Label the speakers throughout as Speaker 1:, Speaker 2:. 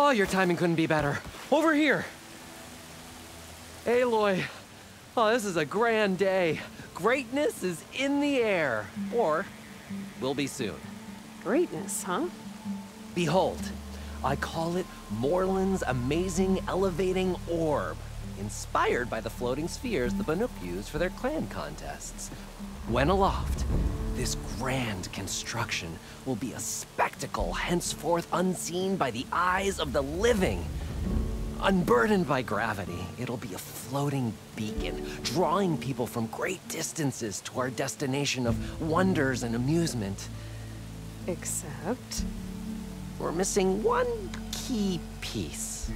Speaker 1: Oh, your timing couldn't be better. Over here. Aloy. Oh, this is a grand day. Greatness is in the air. Or will be soon.
Speaker 2: Greatness, huh?
Speaker 1: Behold, I call it Morland's amazing elevating orb, inspired by the floating spheres the Banuk used for their clan contests. When aloft, this grand construction will be a spectacle henceforth unseen by the eyes of the living. Unburdened by gravity, it'll be a floating beacon, drawing people from great distances to our destination of wonders and amusement.
Speaker 2: Except?
Speaker 1: We're missing one key piece.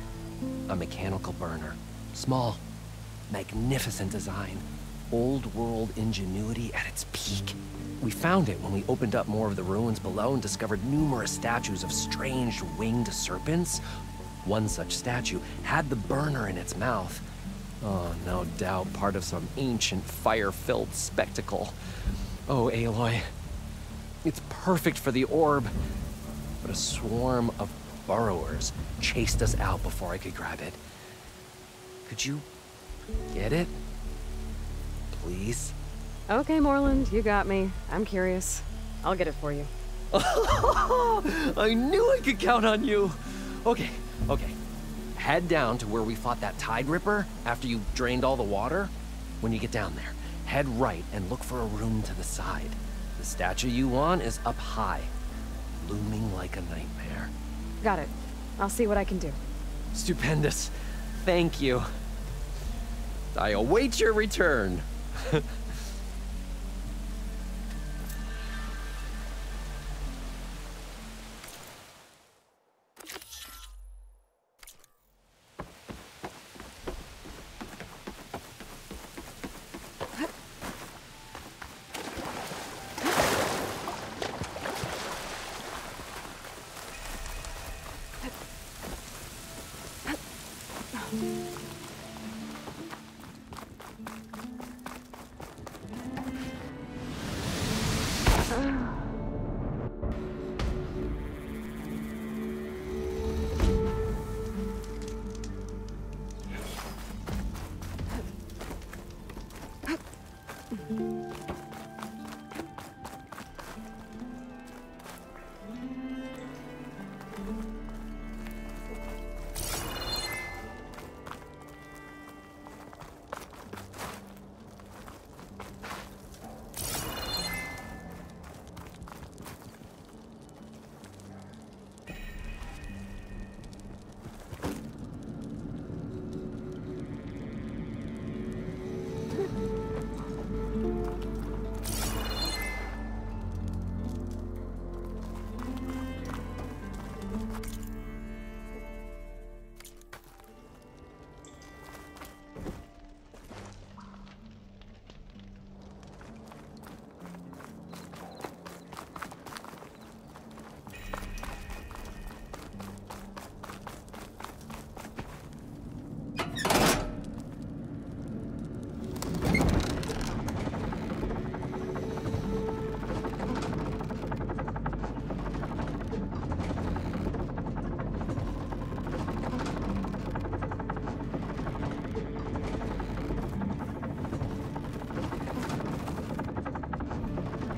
Speaker 1: A mechanical burner. Small, magnificent design. Old-world ingenuity at its peak. We found it when we opened up more of the ruins below and discovered numerous statues of strange winged serpents. One such statue had the burner in its mouth. Oh, no doubt part of some ancient fire-filled spectacle. Oh, Aloy. It's perfect for the orb. But a swarm of burrowers chased us out before I could grab it. Could you get it? Please?
Speaker 2: Okay, Morland, you got me. I'm curious. I'll get it for you.
Speaker 1: I knew I could count on you. Okay. Head down to where we fought that Tide Ripper after you drained all the water. When you get down there, head right and look for a room to the side. The statue you want is up high, looming like a nightmare.
Speaker 2: Got it. I'll see what I can do.
Speaker 1: Stupendous. Thank you. I await your return.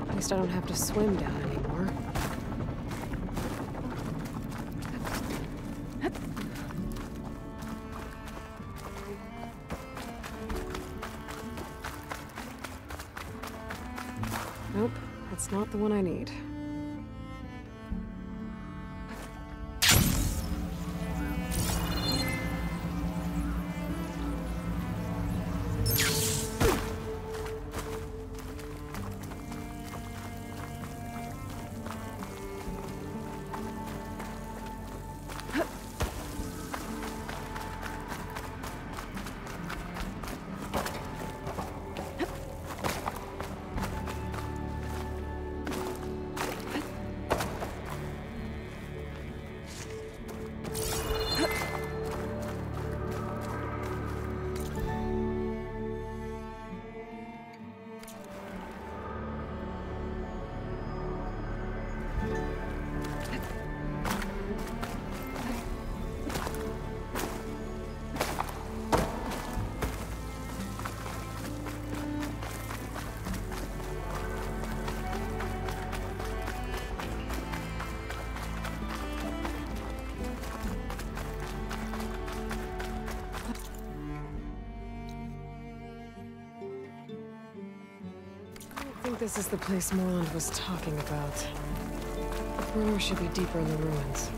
Speaker 2: At least I don't have to swim down anymore. Nope, that's not the one I need. think this is the place Morland was talking about. The burrow should be deeper in the ruins.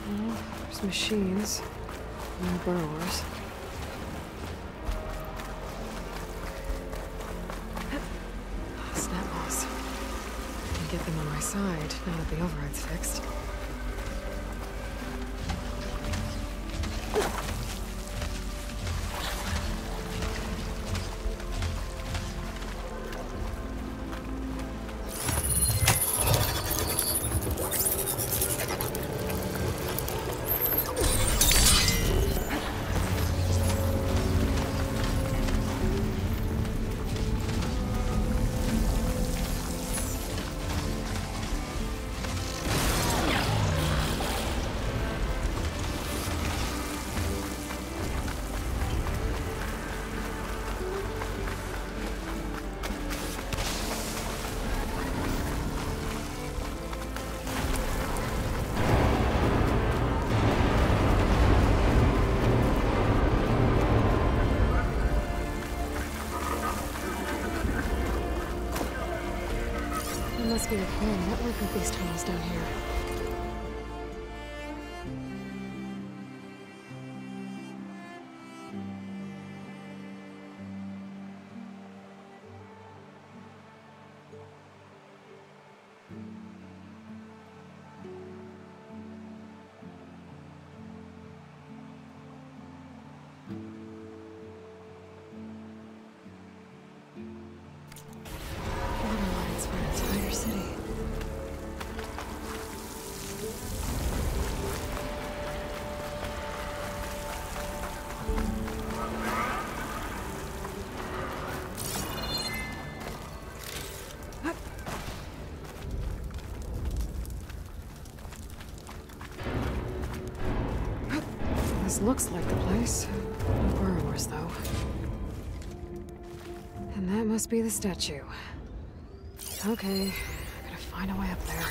Speaker 2: Well, there's machines. And burrowers. Snapballs. Can get them on my side now that the override's fixed. There must be a whole network of these tunnels down here. Water lines for an entire city. This looks like the place. No burrowers, though. And that must be the statue. Okay, I gotta find a way up there.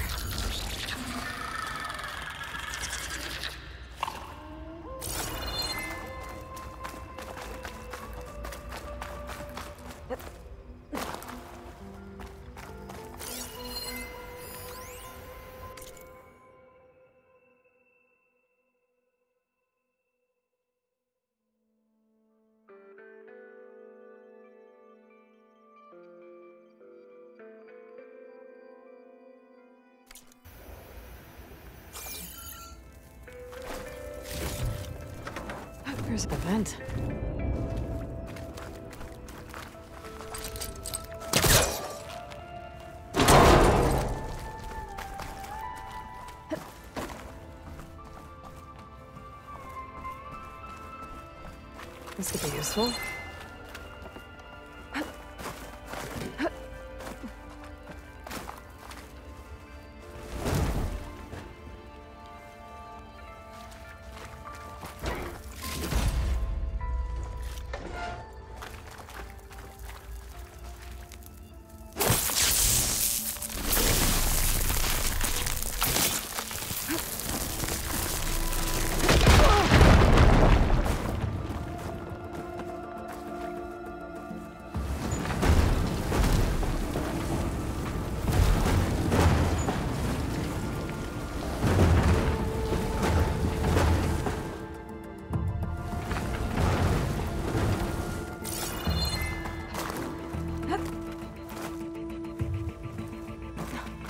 Speaker 2: There's a vent. This could be useful.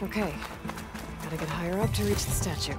Speaker 2: Okay, gotta get higher up to reach the statue.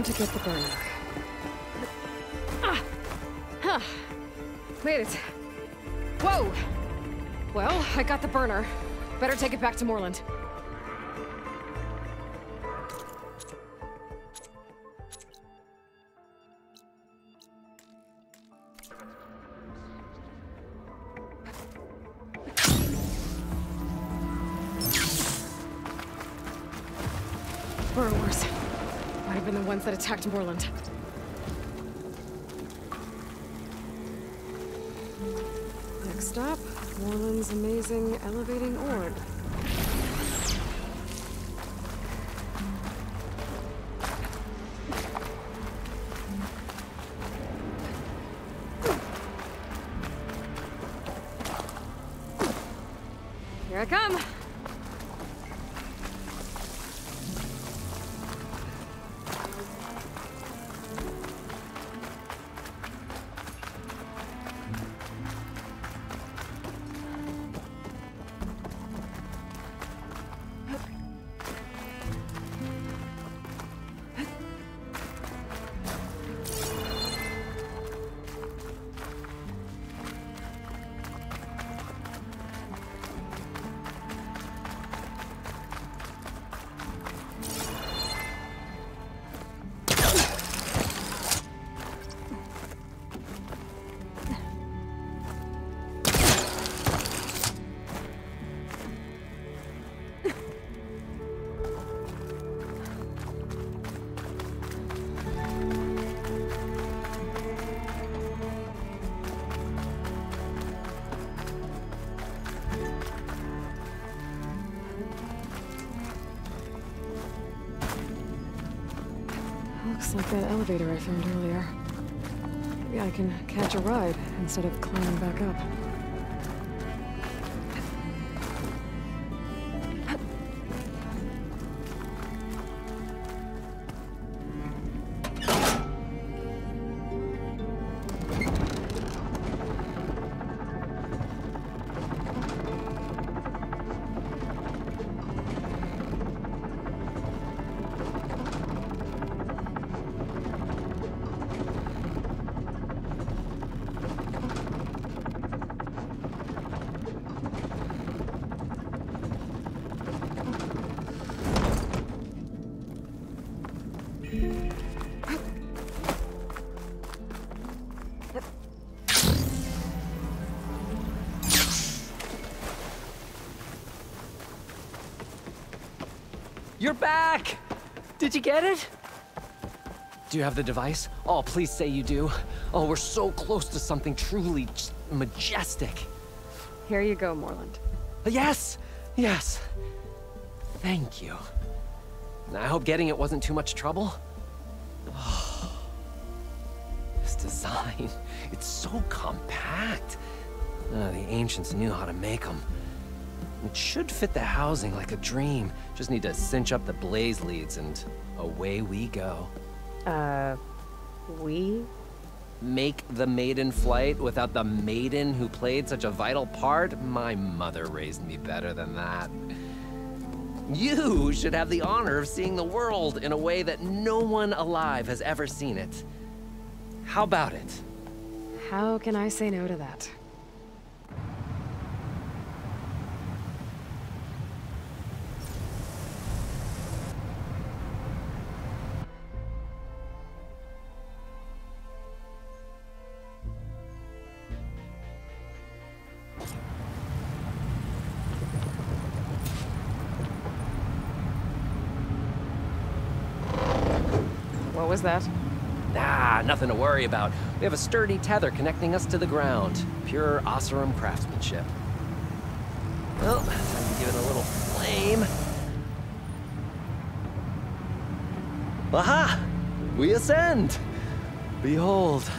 Speaker 2: to get the burner. Ah! Huh. Made it. Whoa! Well, I got the burner. Better take it back to Moreland. Burrowers. Might have been the ones that attacked Moreland. Next stop, Moreland's amazing elevating orb. Here I come! Looks like that elevator I found earlier. Maybe I can catch a ride instead of climbing back up.
Speaker 1: You're back! Did you get it? Do you have the device? Oh, please say you do. Oh, we're so close to something truly just majestic.
Speaker 2: Here you go, Moreland.
Speaker 1: Yes! Yes! Thank you. I hope getting it wasn't too much trouble. Oh, this design, it's so compact. The ancients knew how to make them. It should fit the housing like a dream. Just need to cinch up the blaze leads and away we go.
Speaker 2: We?
Speaker 1: Make the maiden flight without the maiden who played such a vital part? My mother raised me better than that. You should have the honor of seeing the world in a way that no one alive has ever seen it. How about it?
Speaker 2: How can I say no to that? What was that?
Speaker 1: Ah, nothing to worry about. We have a sturdy tether connecting us to the ground. Pure Oseram craftsmanship. Well, time to give it a little flame. Aha! We ascend! Behold,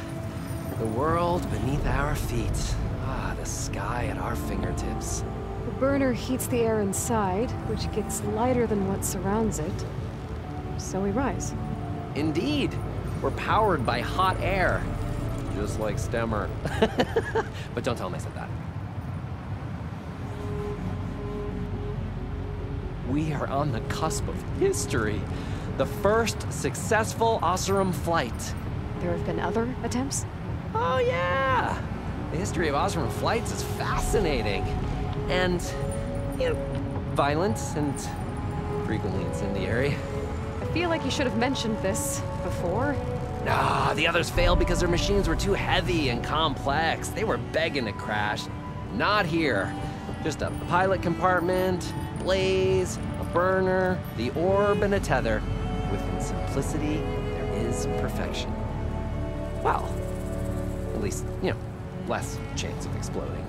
Speaker 1: the world beneath our feet. Ah, the sky at our fingertips.
Speaker 2: The burner heats the air inside, which gets lighter than what surrounds it. So we rise.
Speaker 1: Indeed. We're powered by hot air. Just like Stemmer. But don't tell him I said that. we are on the cusp of history. The first successful Oseram flight.
Speaker 2: There have been other attempts?
Speaker 1: Oh yeah! The history of Oseram flights is fascinating. And, you know, violent and frequently incendiary.
Speaker 2: I feel like you should have mentioned this before.
Speaker 1: Nah, the others failed because their machines were too heavy and complex. They were begging to crash. Not here. Just a pilot compartment, blaze, a burner, the orb, and a tether. Within simplicity, there is perfection. Well, at least, you know, less chance of exploding.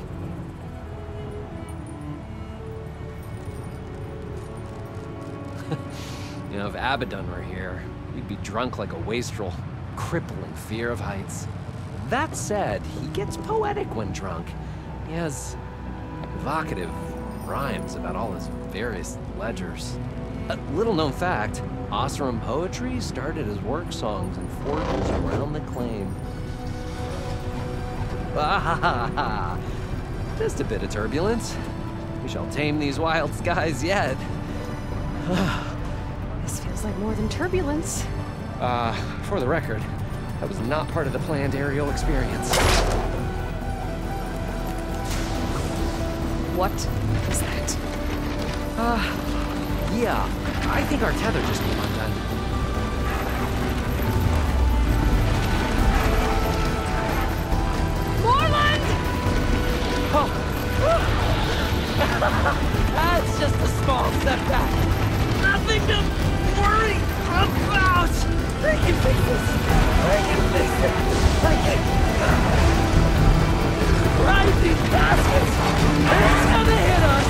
Speaker 1: You know, if Abaddon were here, he'd be drunk like a wastrel, crippling fear of heights. That said, he gets poetic when drunk. He has evocative rhymes about all his various ledgers. A little-known fact, Oseram poetry started as work songs in forges around the claim. Ah, just a bit of turbulence. We shall tame these wild skies yet.
Speaker 2: This feels like more than turbulence.
Speaker 1: For the record, that was not part of the planned aerial experience.
Speaker 2: What is that?
Speaker 1: Yeah, I think our tether just came undone.
Speaker 2: Moreland!
Speaker 1: Oh! That's just a small setback. Nothing to worry about! I can fix this! I can fix it! I can... Rising baskets! It's gonna hit us!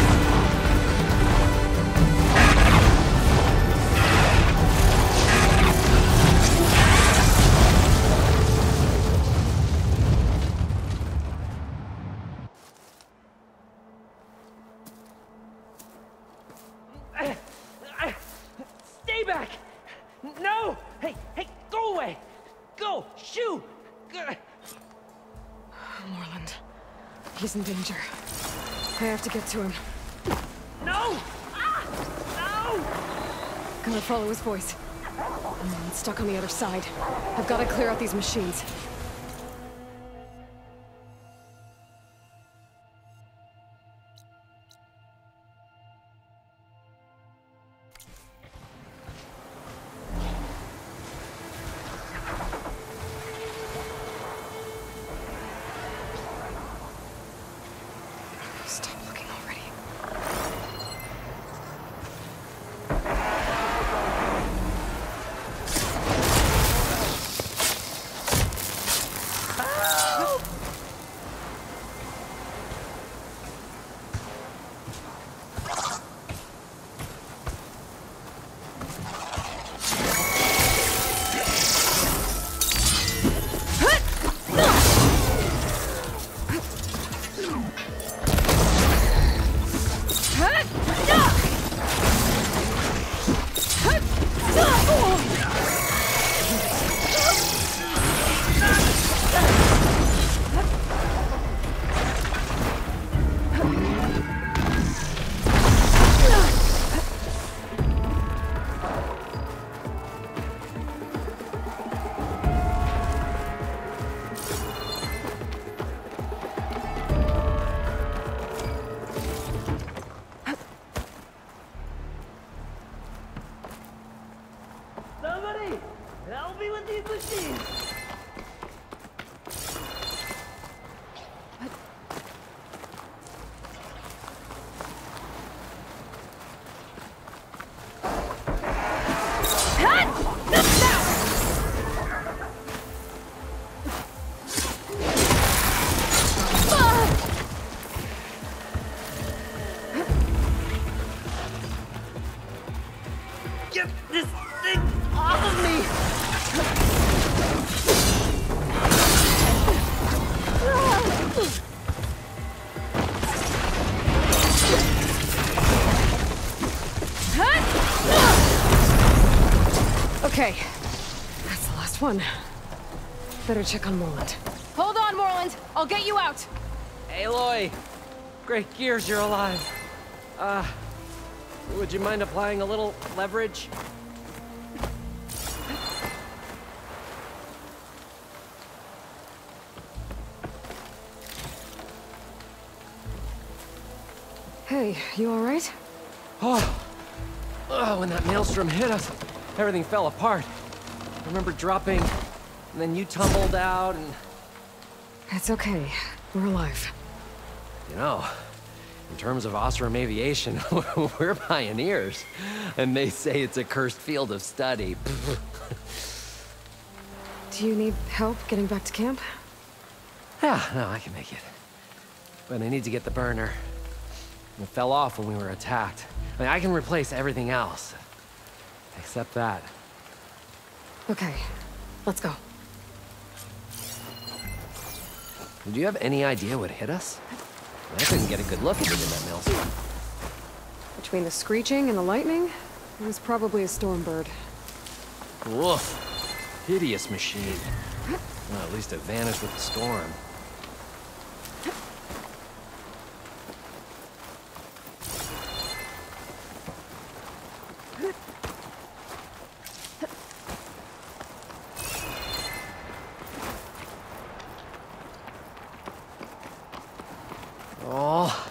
Speaker 1: Stay back! No! Hey, go away! Go! Shoo!
Speaker 2: Moreland. He's in danger. I have to get to him.
Speaker 1: No! Ah! No!
Speaker 2: Gotta follow his voice. I'm stuck on the other side. I've gotta clear out these machines. Stop looking already.
Speaker 1: Somebody, help me with these machines! Get this thing off of me!
Speaker 2: Okay, that's the last one. Better check on Moreland. Hold on, Moreland! I'll get you out!
Speaker 1: Aloy! Great gears, you're alive. Would you mind applying a little leverage?
Speaker 2: Hey, you all right?
Speaker 1: Oh, when that maelstrom hit us, everything fell apart. I remember dropping, and then you tumbled out, and...
Speaker 2: It's okay. We're alive.
Speaker 1: You know, in terms of Osram aviation, we're pioneers. And they say it's a cursed field of study.
Speaker 2: Do you need help getting back to camp?
Speaker 1: Yeah, no, I can make it. But I need to get the burner. It fell off when we were attacked. I mean, I can replace everything else. Except that.
Speaker 2: Okay, let's go.
Speaker 1: Do you have any idea what hit us? I couldn't get a good look at it in that maelstrom.
Speaker 2: Between the screeching and the lightning, it was probably a storm bird.
Speaker 1: Woof. Hideous machine. Well, at least it vanished with the storm. Oh.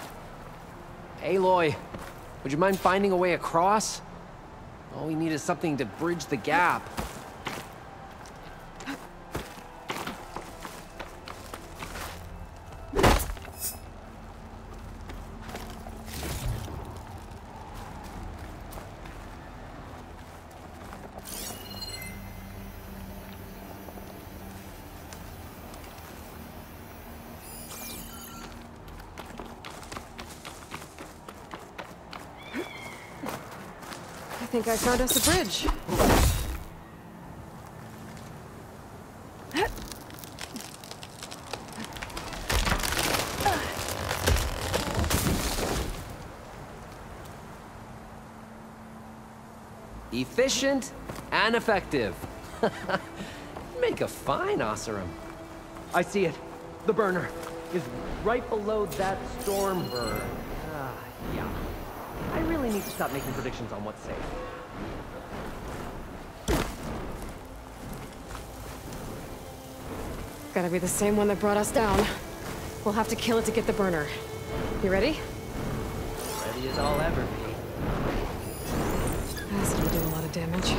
Speaker 1: Aloy, would you mind finding a way across? All we need is something to bridge the gap.
Speaker 2: I think I found us a bridge.
Speaker 1: Efficient and effective. Make a fine Osram. I see it. The burner is right below that storm burn. Yeah. I really need to stop making predictions on what's safe.
Speaker 2: Gotta be the same one that brought us down. We'll have to kill it to get the burner. You ready?
Speaker 1: Ready as I'll ever be.
Speaker 2: Acid will do a lot of damage.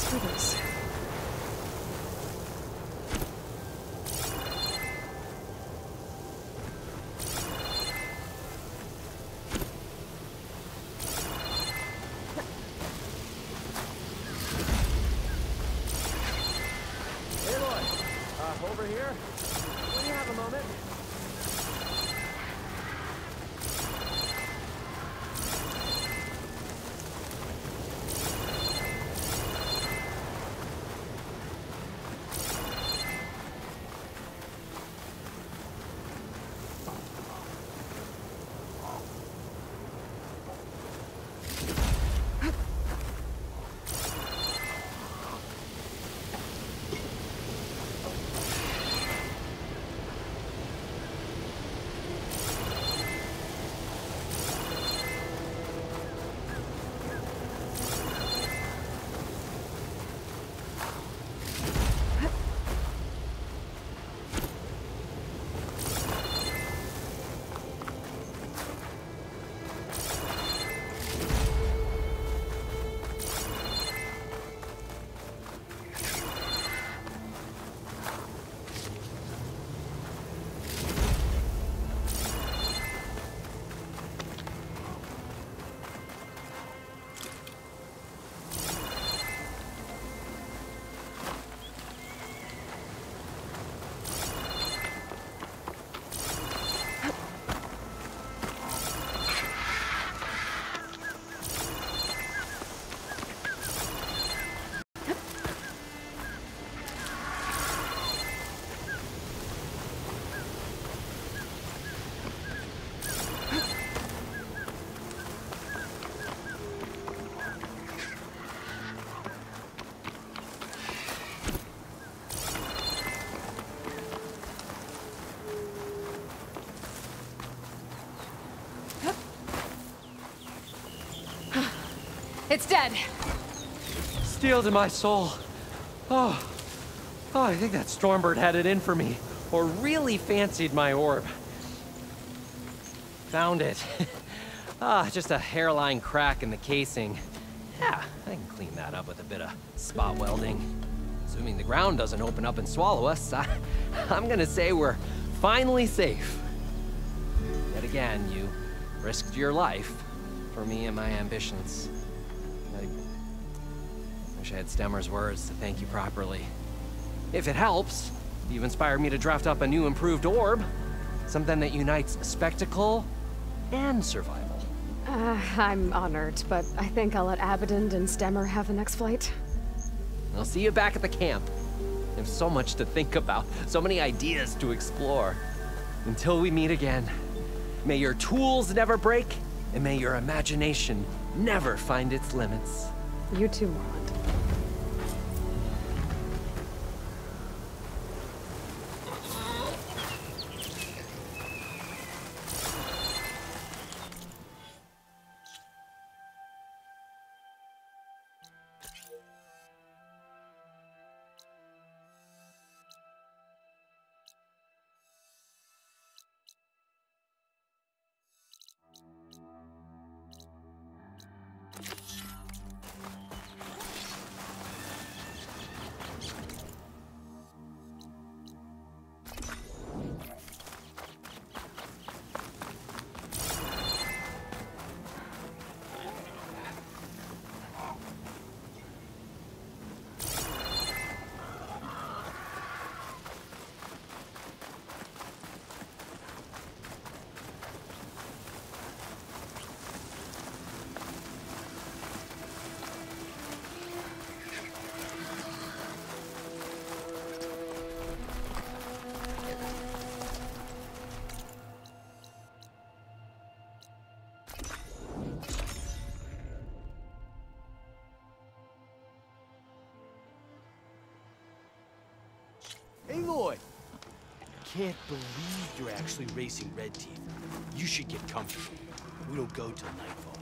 Speaker 2: asked for this.
Speaker 1: Over here? Will you have a moment?
Speaker 2: It's dead.
Speaker 1: Steel to my soul. Oh, I think that Stormbird had it in for me, or really fancied my orb. Found it. Just a hairline crack in the casing. Yeah, I can clean that up with a bit of spot welding. Assuming the ground doesn't open up and swallow us, I'm gonna say we're finally safe. Yet again, you risked your life for me and my ambitions. I wish I had Stemmer's words to thank you properly. If it helps, you've inspired me to draft up a new improved orb. Something that unites spectacle and survival.
Speaker 2: I'm honored, but I think I'll let Abaddon and Stemmer have the next flight.
Speaker 1: I'll see you back at the camp. There's so much to think about, so many ideas to explore. Until we meet again, may your tools never break, and may your imagination never find its limits.
Speaker 2: You too, Morland.
Speaker 3: Aloy! Can't believe you're actually racing Red Teeth. You should get comfortable. We don't go till nightfall.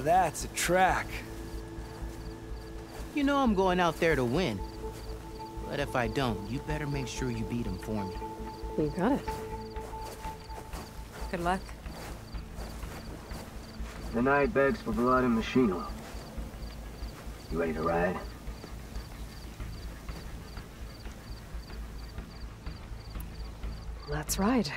Speaker 3: Now that's a track.
Speaker 4: You know I'm going out there to win. But if I don't, you better make sure you beat him for me.
Speaker 2: You got it. Good luck.
Speaker 5: The night begs for blood and machino. You ready to ride?
Speaker 2: Let's ride.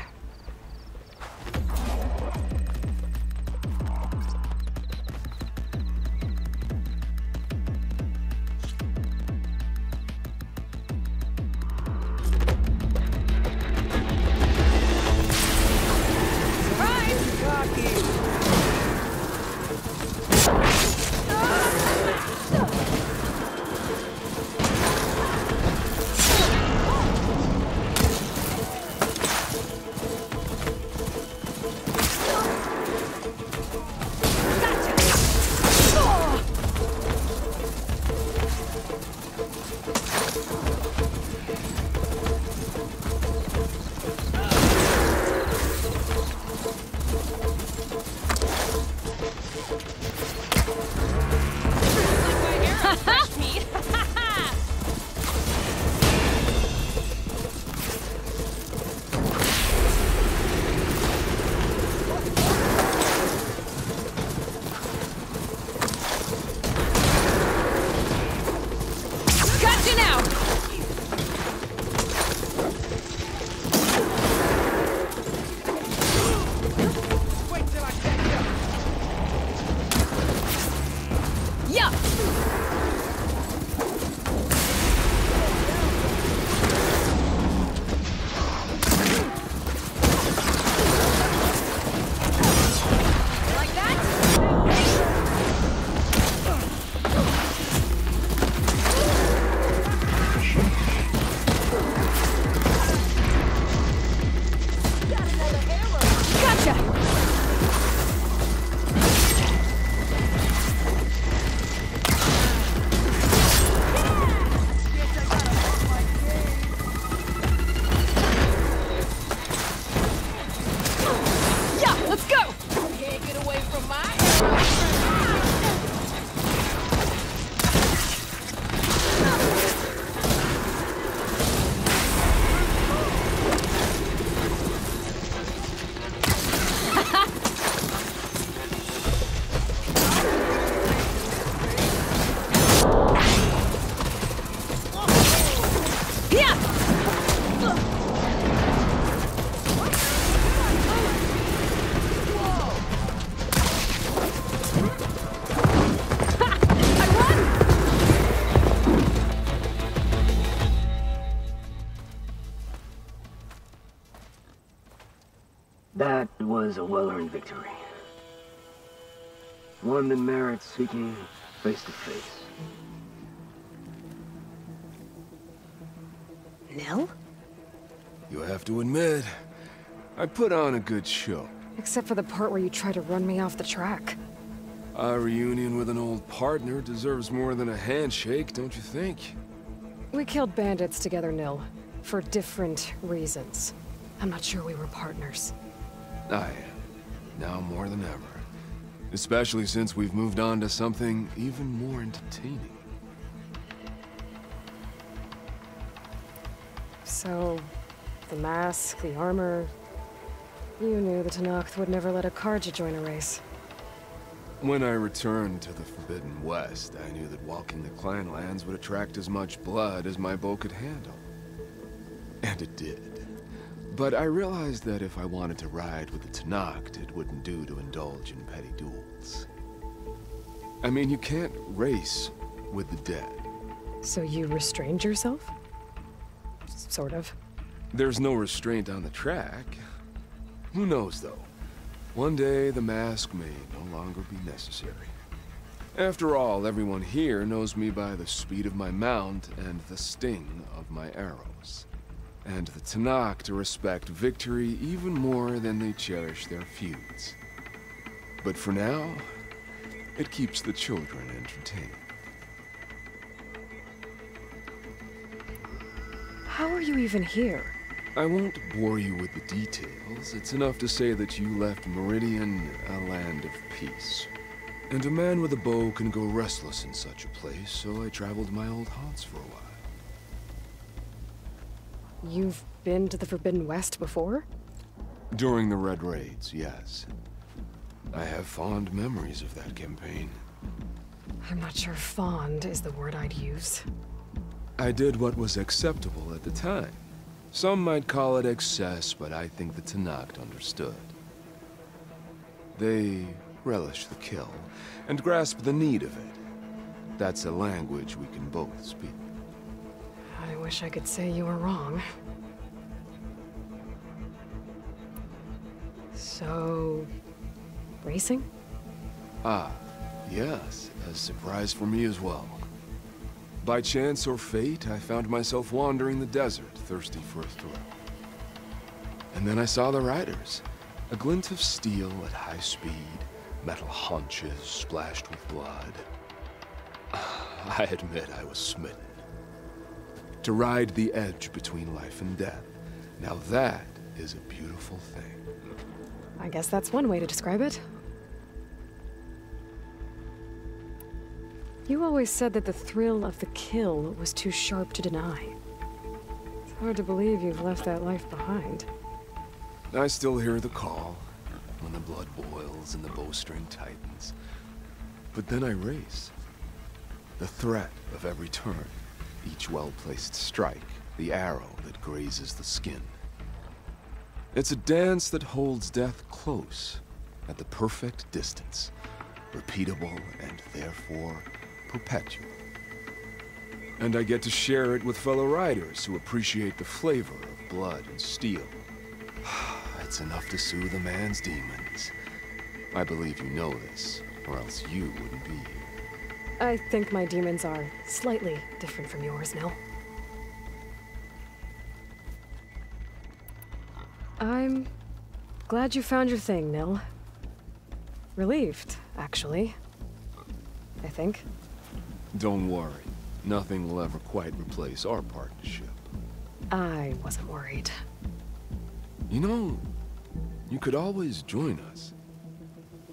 Speaker 5: That was a well-earned victory. One that merits speaking face to face.
Speaker 2: Nil?
Speaker 6: You have to admit, I put on a good show.
Speaker 2: Except for the part where you try to run me off the track.
Speaker 6: A reunion with an old partner deserves more than a handshake, don't you think?
Speaker 2: We killed bandits together, Nil. For different reasons. I'm not sure we were partners.
Speaker 6: I am. Now more than ever. Especially since we've moved on to something even more entertaining.
Speaker 2: So, the mask, the armor... You knew the Tenakth would never let a Karja join a race.
Speaker 6: When I returned to the Forbidden West, I knew that walking the clan lands would attract as much blood as my bow could handle. And it did. But I realized that if I wanted to ride with the Tenakth, it wouldn't do to indulge in petty duels. I mean, you can't race with the dead.
Speaker 2: So you restrained yourself? Sort of.
Speaker 6: There's no restraint on the track. Who knows, though? One day, the mask may no longer be necessary. After all, everyone here knows me by the speed of my mount and the sting of my arrows. And the Tenakth respect victory even more than they cherish their feuds. But for now, it keeps the children entertained.
Speaker 2: How are you even here?
Speaker 6: I won't bore you with the details. It's enough to say that you left Meridian a land of peace. And a man with a bow can go restless in such a place, so I traveled my old haunts for a while.
Speaker 2: You've been to the Forbidden West before?
Speaker 6: During the Red Raids, yes. I have fond memories of that campaign.
Speaker 2: I'm not sure fond is the word I'd use.
Speaker 6: I did what was acceptable at the time. Some might call it excess, but I think the Tenakth understood. They relish the kill, and grasp the need of it. That's a language we can both speak.
Speaker 2: I wish I could say you were wrong. So... racing?
Speaker 6: Ah, yes, a surprise for me as well. By chance or fate, I found myself wandering the desert, thirsty for a thrill. And then I saw the riders. A glint of steel at high speed, metal haunches splashed with blood. I admit I was smitten. To ride the edge between life and death, now that is a beautiful thing.
Speaker 2: I guess that's one way to describe it. You always said that the thrill of the kill was too sharp to deny. It's hard to believe you've left that life behind.
Speaker 6: I still hear the call, when the blood boils and the bowstring tightens. But then I race. The threat of every turn, each well-placed strike, the arrow that grazes the skin. It's a dance that holds death close, at the perfect distance, repeatable and therefore perpetual. And I get to share it with fellow riders who appreciate the flavor of blood and steel. It's enough to soothe a man's demons. I believe you know this, or else you wouldn't be here.
Speaker 2: I think my demons are slightly different from yours, Nil. I'm glad you found your thing, Nil. Relieved, actually. I think.
Speaker 6: Don't worry. Nothing will ever quite replace our partnership.
Speaker 2: I wasn't worried.
Speaker 6: You know, you could always join us.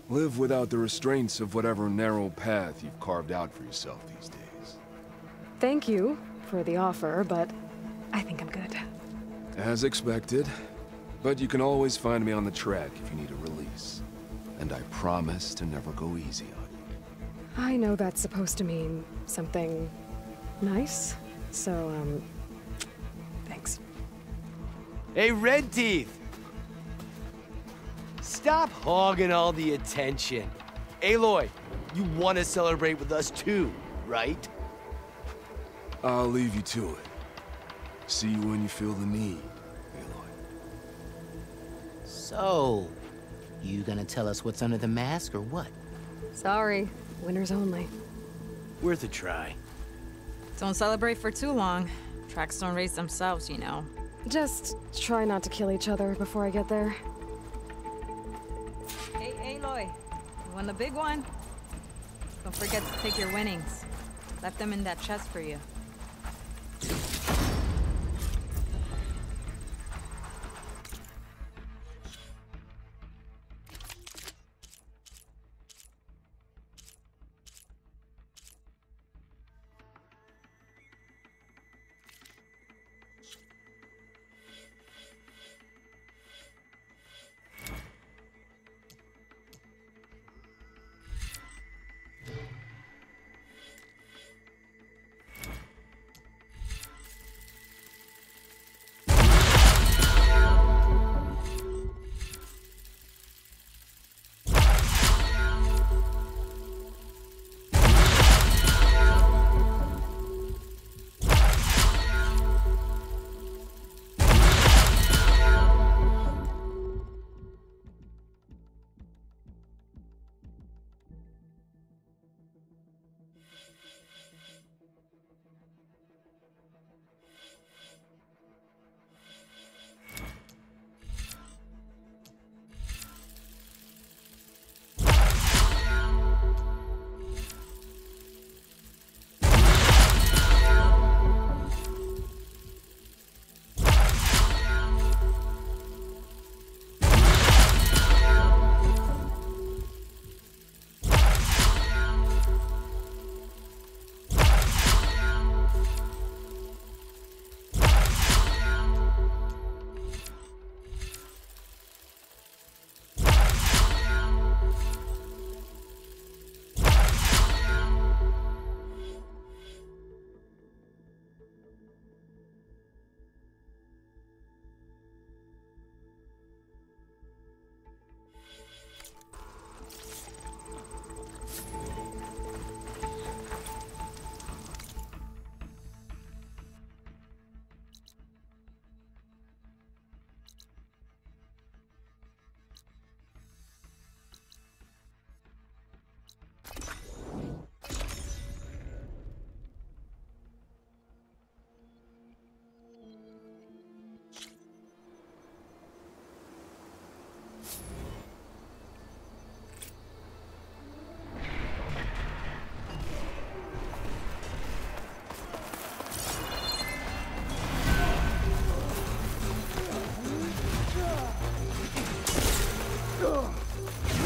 Speaker 6: Live without the restraints of whatever narrow path you've carved out for yourself these days.
Speaker 2: Thank you for the offer, but I think I'm good.
Speaker 6: As expected. But you can always find me on the track if you need a release. And I promise to never go easy on you.
Speaker 2: I know that's supposed to mean something nice, so, thanks.
Speaker 3: Hey, Red Teeth! Stop hogging all the attention. Aloy, you want to celebrate with us too, right?
Speaker 6: I'll leave you to it. See you when you feel the need, Aloy.
Speaker 4: So, you gonna tell us what's under the mask or what?
Speaker 2: Sorry, winners only.
Speaker 3: Worth a try.
Speaker 7: Don't celebrate for too long. Tracks don't race themselves, you know.
Speaker 2: Just try not to kill each other before I get there.
Speaker 7: Hey, Aloy. You won the big one? Don't forget to take your winnings. Left them in that chest for you.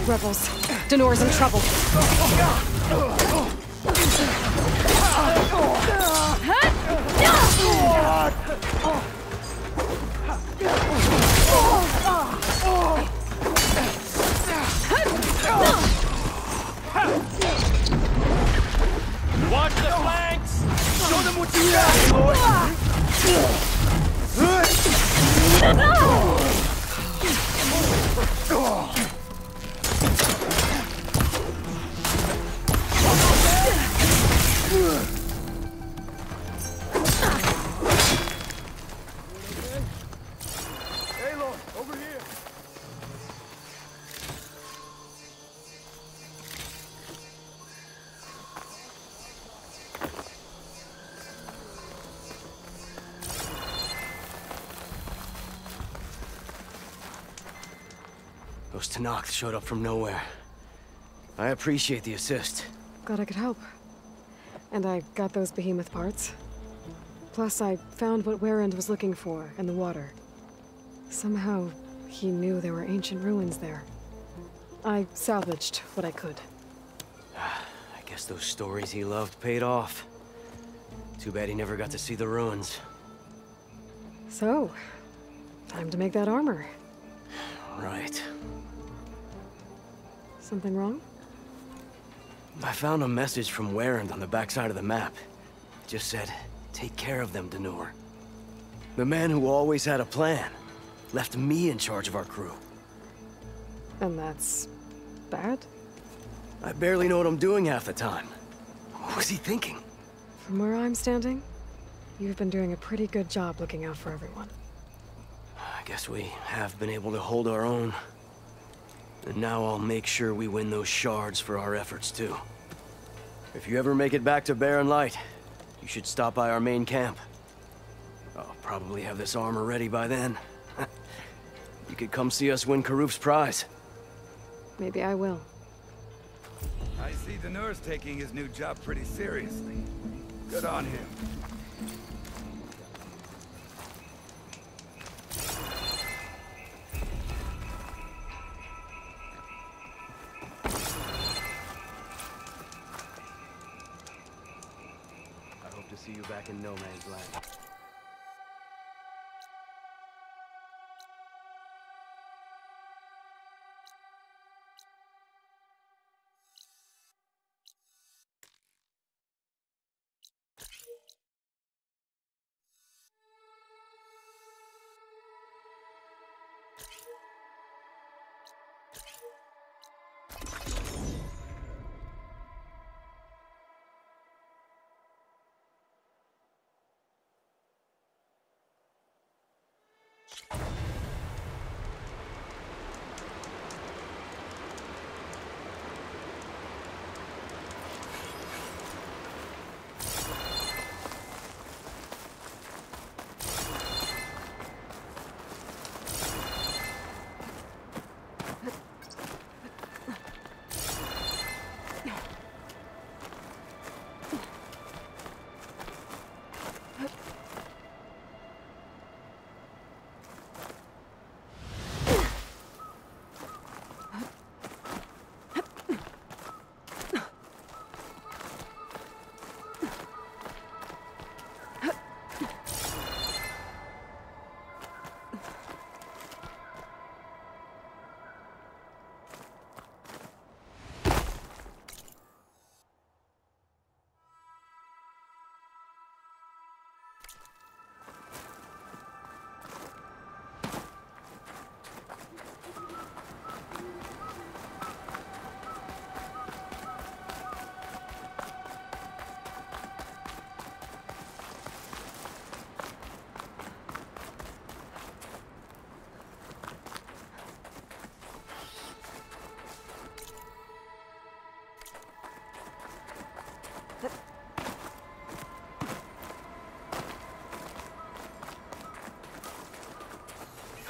Speaker 2: Rebels. Danor's in trouble.
Speaker 3: Watch the flanks! Show them what you got, Aloy, over here! Those Tenakth showed up from nowhere. I appreciate the assist.
Speaker 2: Glad I could help. And I got those behemoth parts. Plus, I found what Warrend was looking for in the water. Somehow, he knew there were ancient ruins there. I salvaged what I could.
Speaker 3: I guess those stories he loved paid off. Too bad he never got to see the ruins.
Speaker 2: So, time to make that armor.
Speaker 3: Right.
Speaker 2: Something wrong?
Speaker 3: I found a message from Warrend on the backside of the map. It just said, take care of them, Danor. The man who always had a plan left me in charge of our crew.
Speaker 2: And that's bad?
Speaker 3: I barely know what I'm doing half the time. What was he thinking?
Speaker 2: From where I'm standing, you've been doing a pretty good job looking out for everyone.
Speaker 3: I guess we have been able to hold our own. And now I'll make sure we win those shards for our efforts, too. If you ever make it back to Barren Light, you should stop by our main camp. I'll probably have this armor ready by then. You could come see us win Karuf's prize.
Speaker 2: Maybe I will.
Speaker 8: I see Danor's taking his new job pretty seriously. Good on him.
Speaker 3: I hope to see you back in No Man's Land.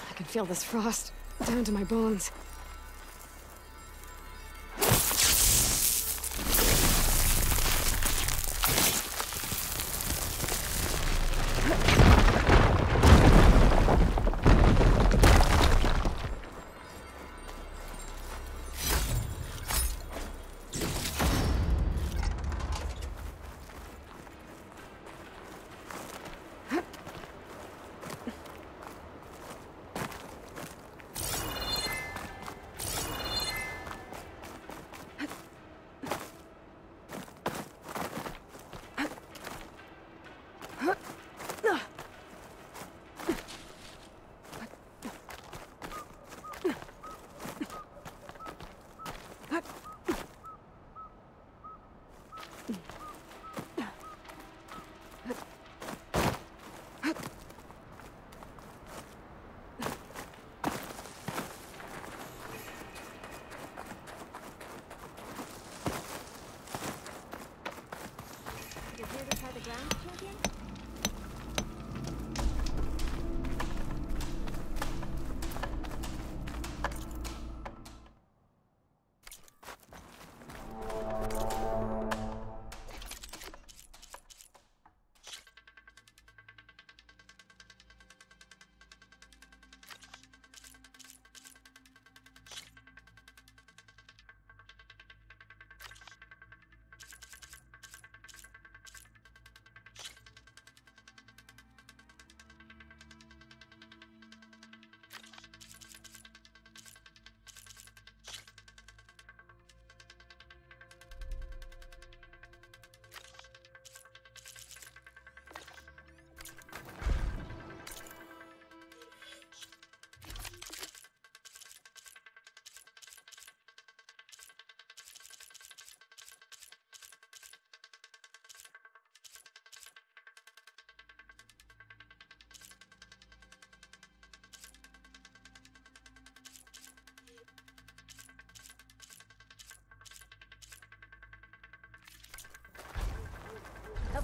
Speaker 2: I can feel this frost down to my bones.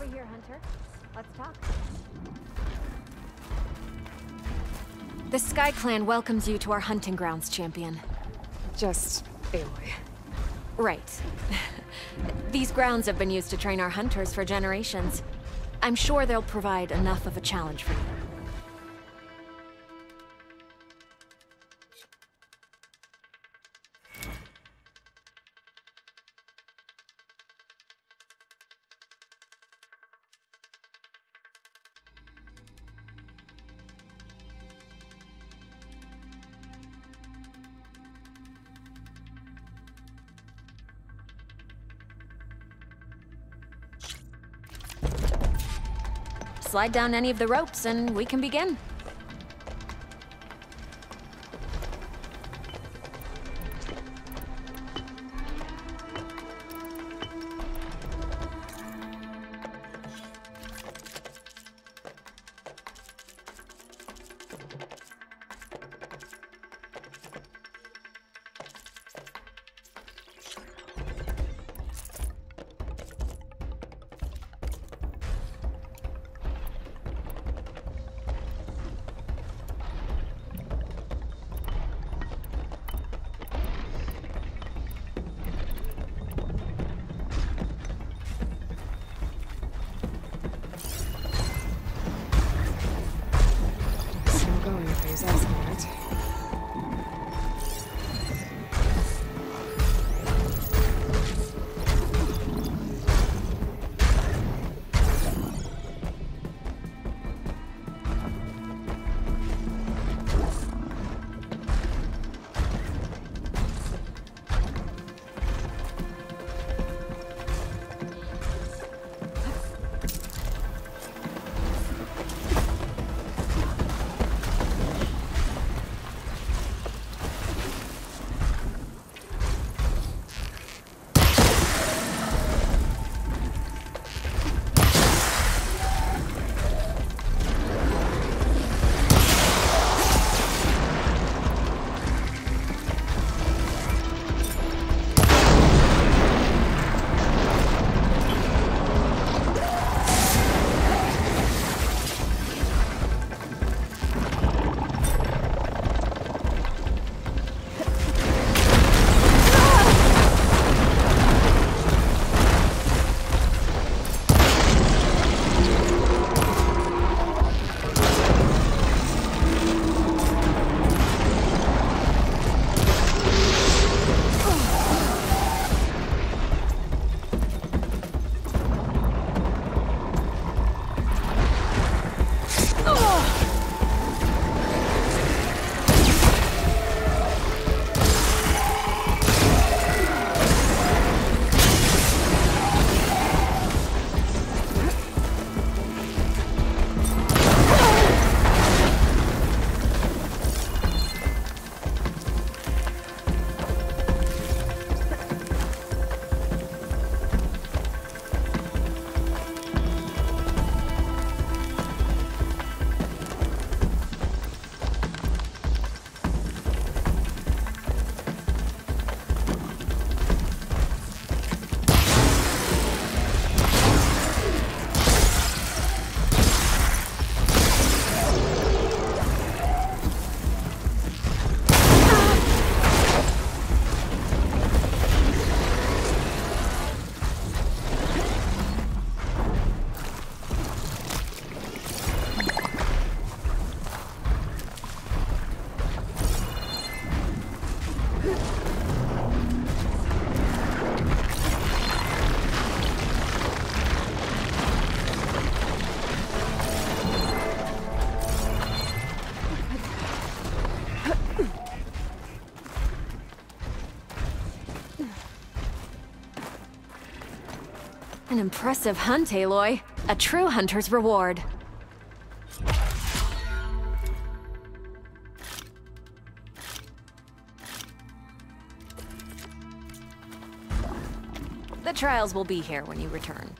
Speaker 9: over here, Hunter. Let's talk.
Speaker 10: The Sky Clan welcomes you to our hunting grounds, champion.
Speaker 2: Just Aloy.
Speaker 10: Right. These grounds have been used to train our hunters for generations. I'm sure they'll provide enough of a challenge for you. Slide down any of the ropes and we can begin.
Speaker 2: He's asking it.
Speaker 10: An impressive hunt, Aloy. A true hunter's reward. The trials will be here when you return.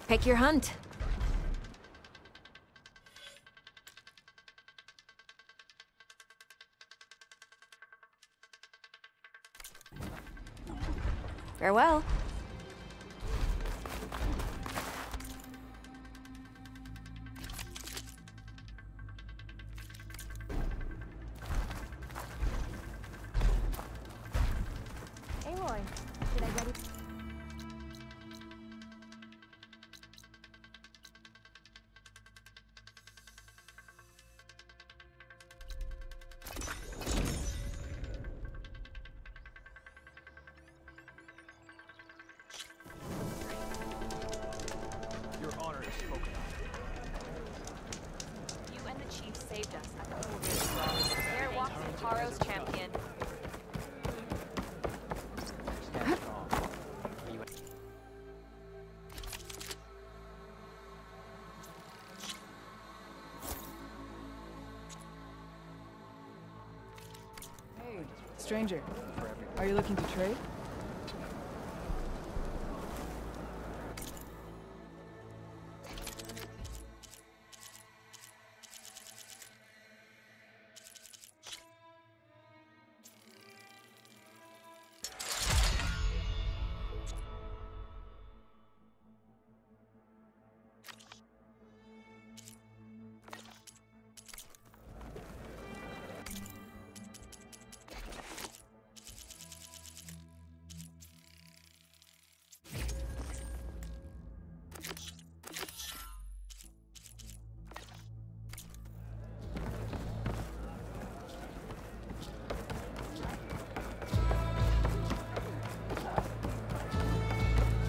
Speaker 10: Pick your hunt. Farewell.
Speaker 9: Aloy, should I ready?
Speaker 11: Your honor is spoken of.
Speaker 12: You and the chief saved us at the Full There walks Taro's champion.
Speaker 11: Stand strong. You
Speaker 13: Hey, stranger. Are you looking to trade?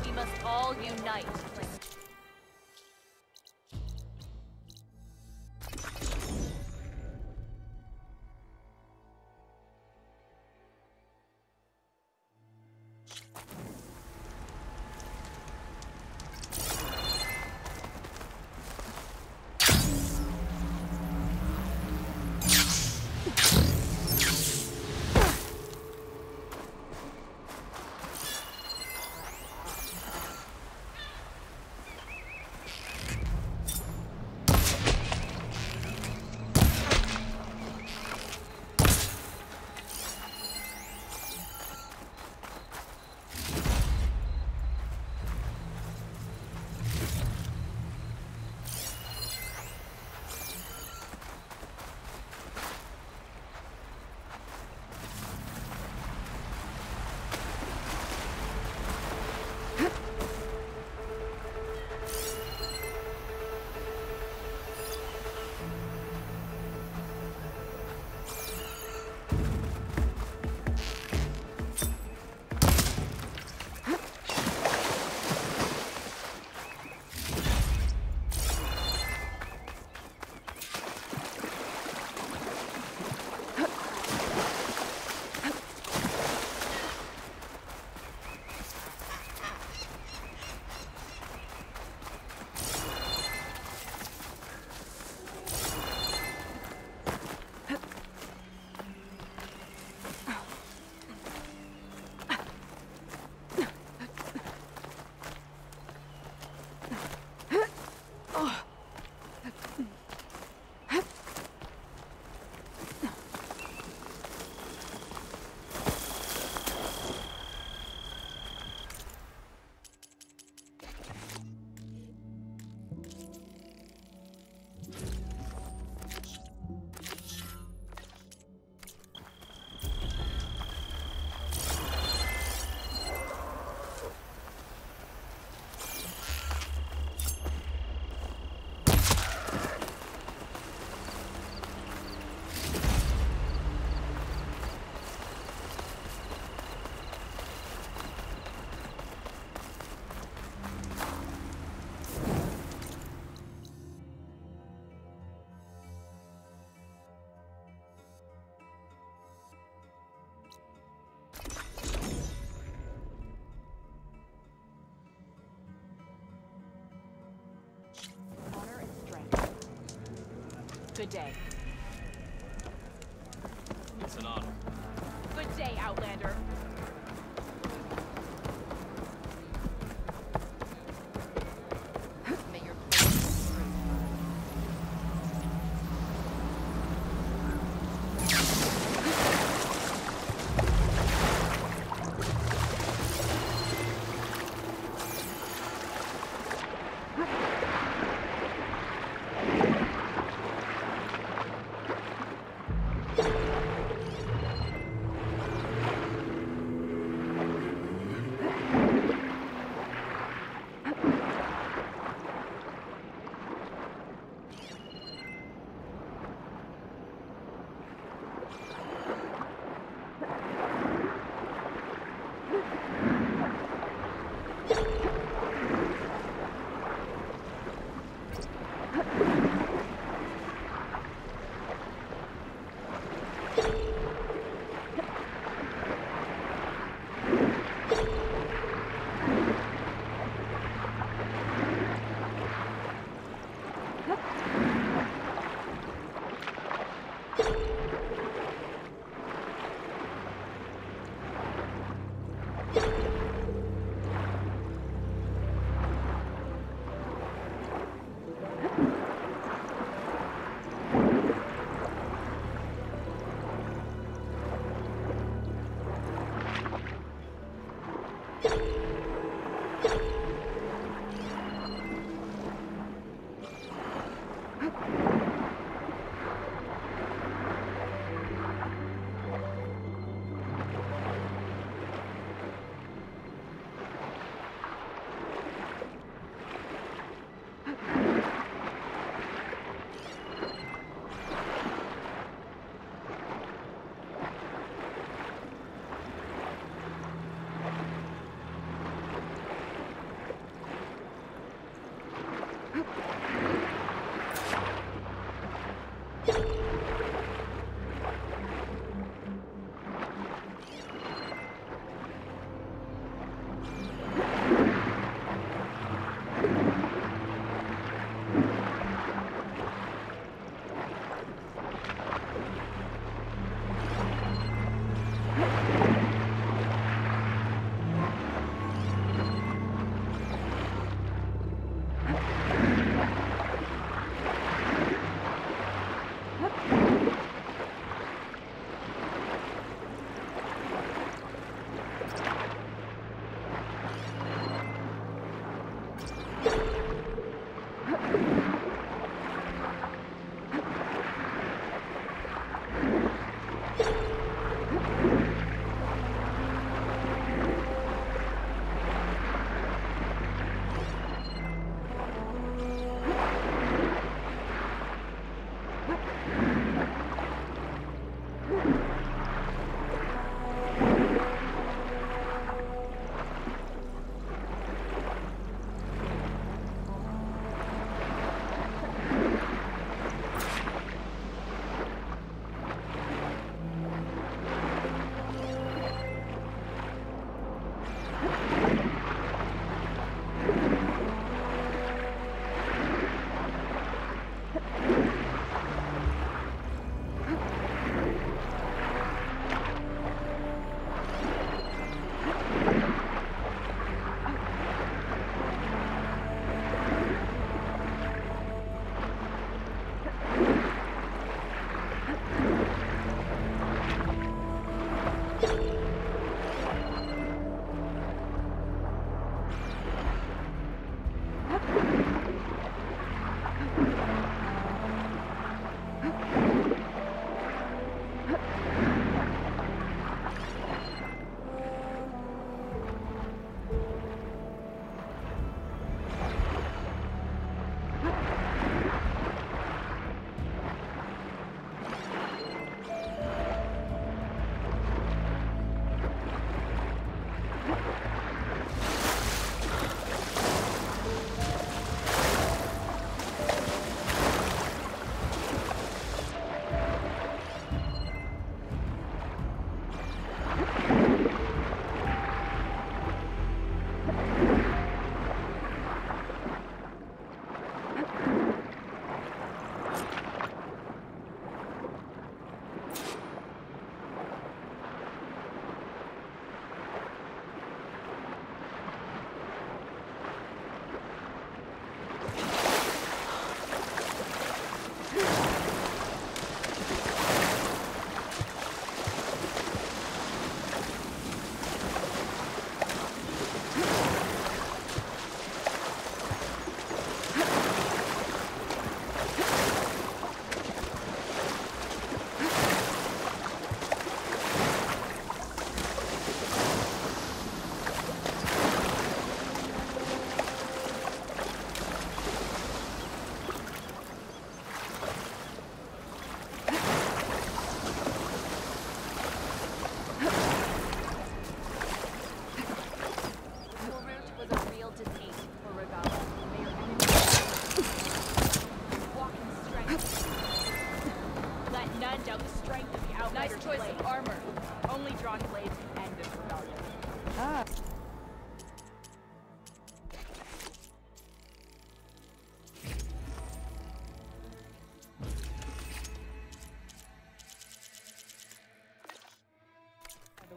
Speaker 12: We must all unite. Good day.
Speaker 11: It's an honor.
Speaker 12: Good day, Outlander.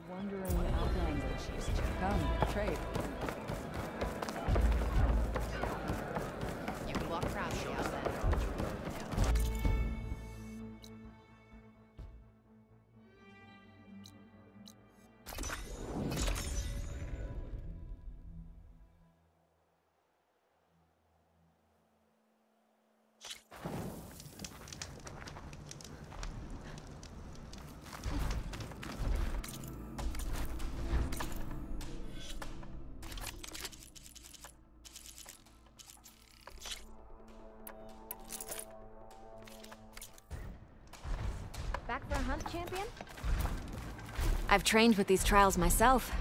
Speaker 13: Wandering out language. Come, trade.
Speaker 4: You can walk proudly out then.
Speaker 10: I've trained with these trials myself.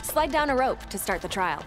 Speaker 10: Slide down a rope to start the trial.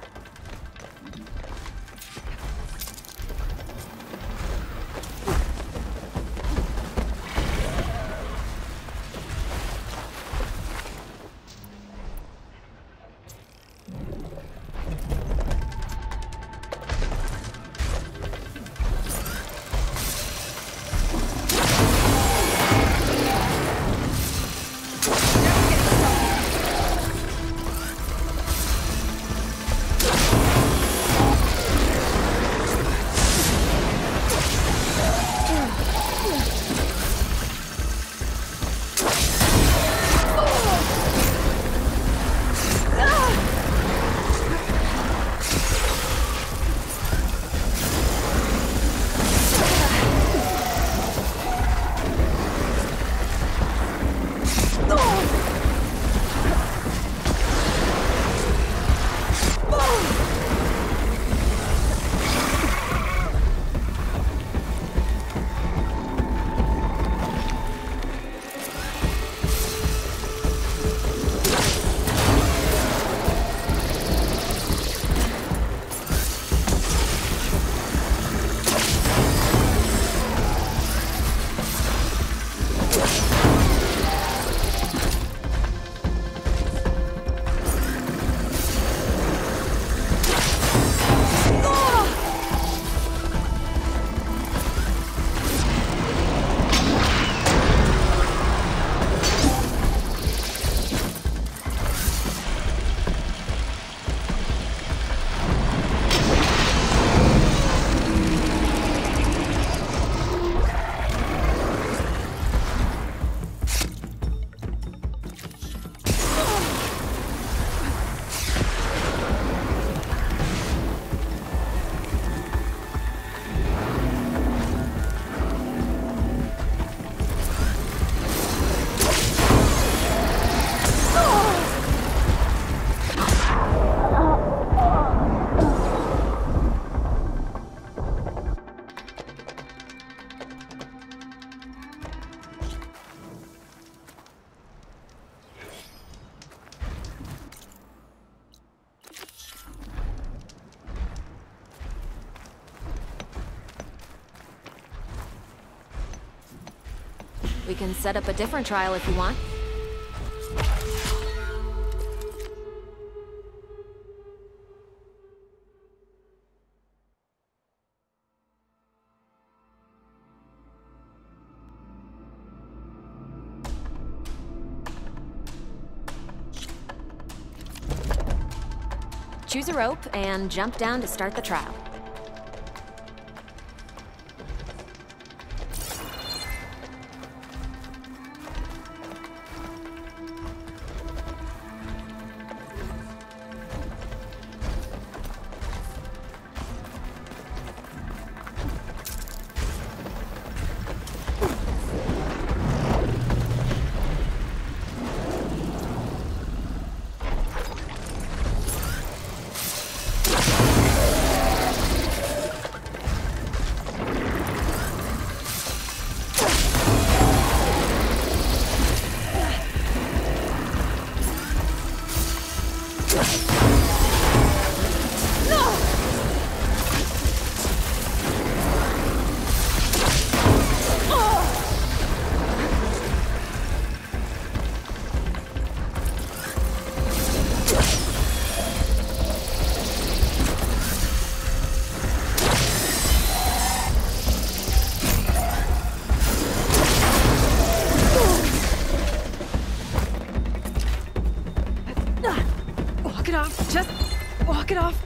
Speaker 10: We can set up a different trial if you want. Choose a rope and jump down to start the trial.
Speaker 2: Walk it off. Just walk it off.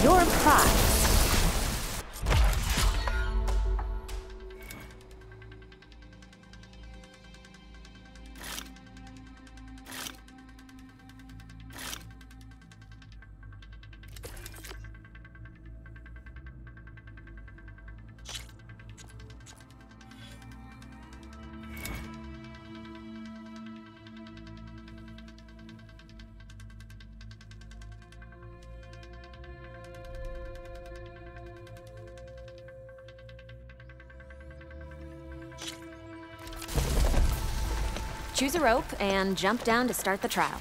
Speaker 10: Your prize. Choose a rope and jump down to start the trial.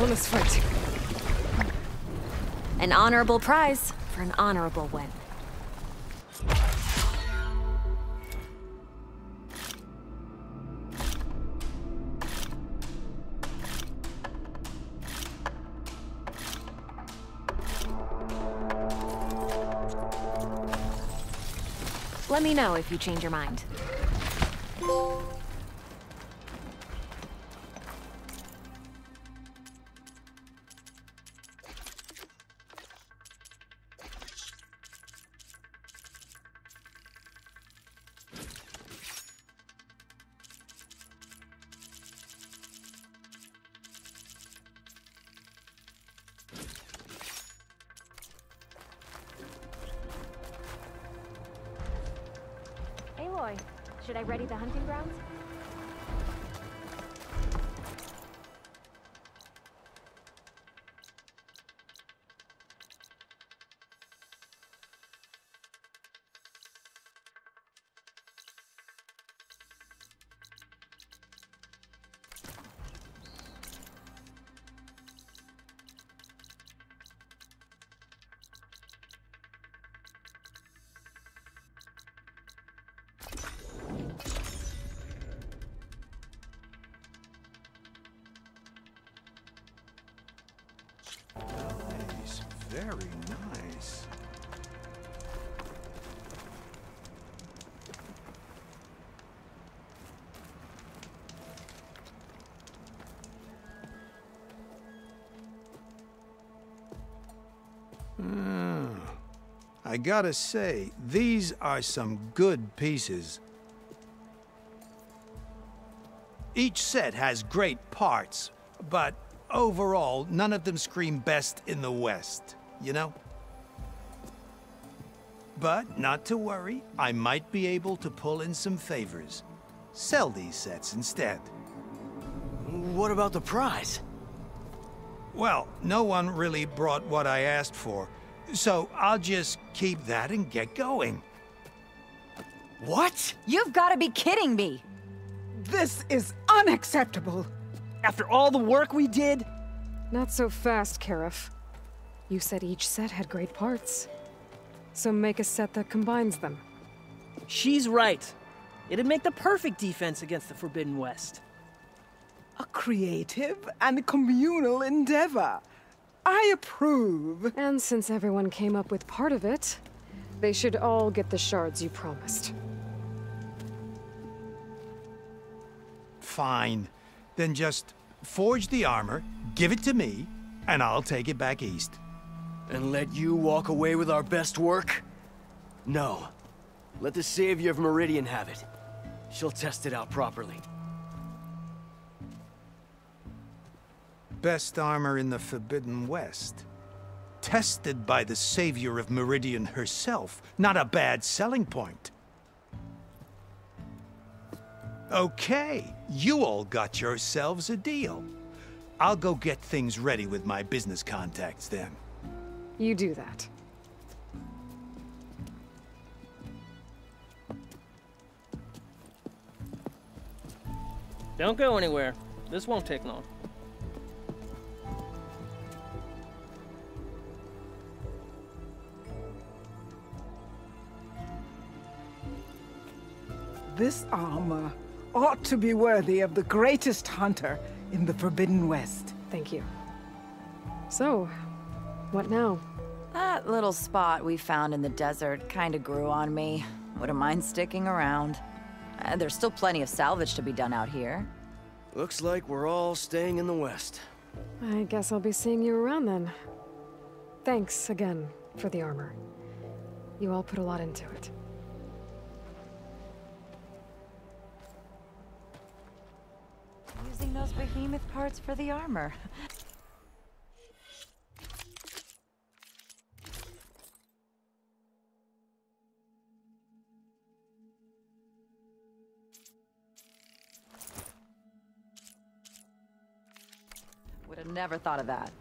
Speaker 2: this fight.
Speaker 10: An honorable prize for an honorable win. Let me know if you change your mind.
Speaker 9: Aloy, should I ready the hunting grounds?
Speaker 14: Nice. Very nice. I gotta say, these are some good pieces. Each set has great parts, but overall, none of them scream best in the West, you know? But not to worry, I might be able to pull in some favors. Sell these sets instead.
Speaker 3: What about the prize?
Speaker 14: Well, no one really brought what I asked for, so I'll just keep that and get going.
Speaker 3: What?
Speaker 15: You've got to be kidding me!
Speaker 16: This is unacceptable! After all the work we did?
Speaker 2: Not so fast, Karif. You said each set had great parts. So make a set that combines them.
Speaker 16: She's right. It'd make the perfect defense against the Forbidden West. A creative and communal endeavor. I approve.
Speaker 2: And since everyone came up with part of it, they should all get the shards you promised.
Speaker 14: Fine. Then just forge the armor, give it to me, and I'll take it back east.
Speaker 3: And let you walk away with our best work? No. Let the Savior of Meridian have it. She'll test it out properly.
Speaker 14: Best armor in the Forbidden West. Tested by the Savior of Meridian herself. Not a bad selling point. Okay, you all got yourselves a deal. I'll go get things ready with my business contacts then.
Speaker 2: You do that.
Speaker 16: Don't go anywhere. This won't take long.
Speaker 17: This armor ought to be worthy of the greatest hunter in the Forbidden West.
Speaker 2: Thank you. So, what now?
Speaker 15: That little spot we found in the desert kinda grew on me. Wouldn't mind sticking around. There's still plenty of salvage to be done out here.
Speaker 3: Looks like we're all staying in the West.
Speaker 2: I guess I'll be seeing you around then. Thanks again for the armor. You all put a lot into it.
Speaker 15: Using those behemoth parts for the armor. Would have never thought of that.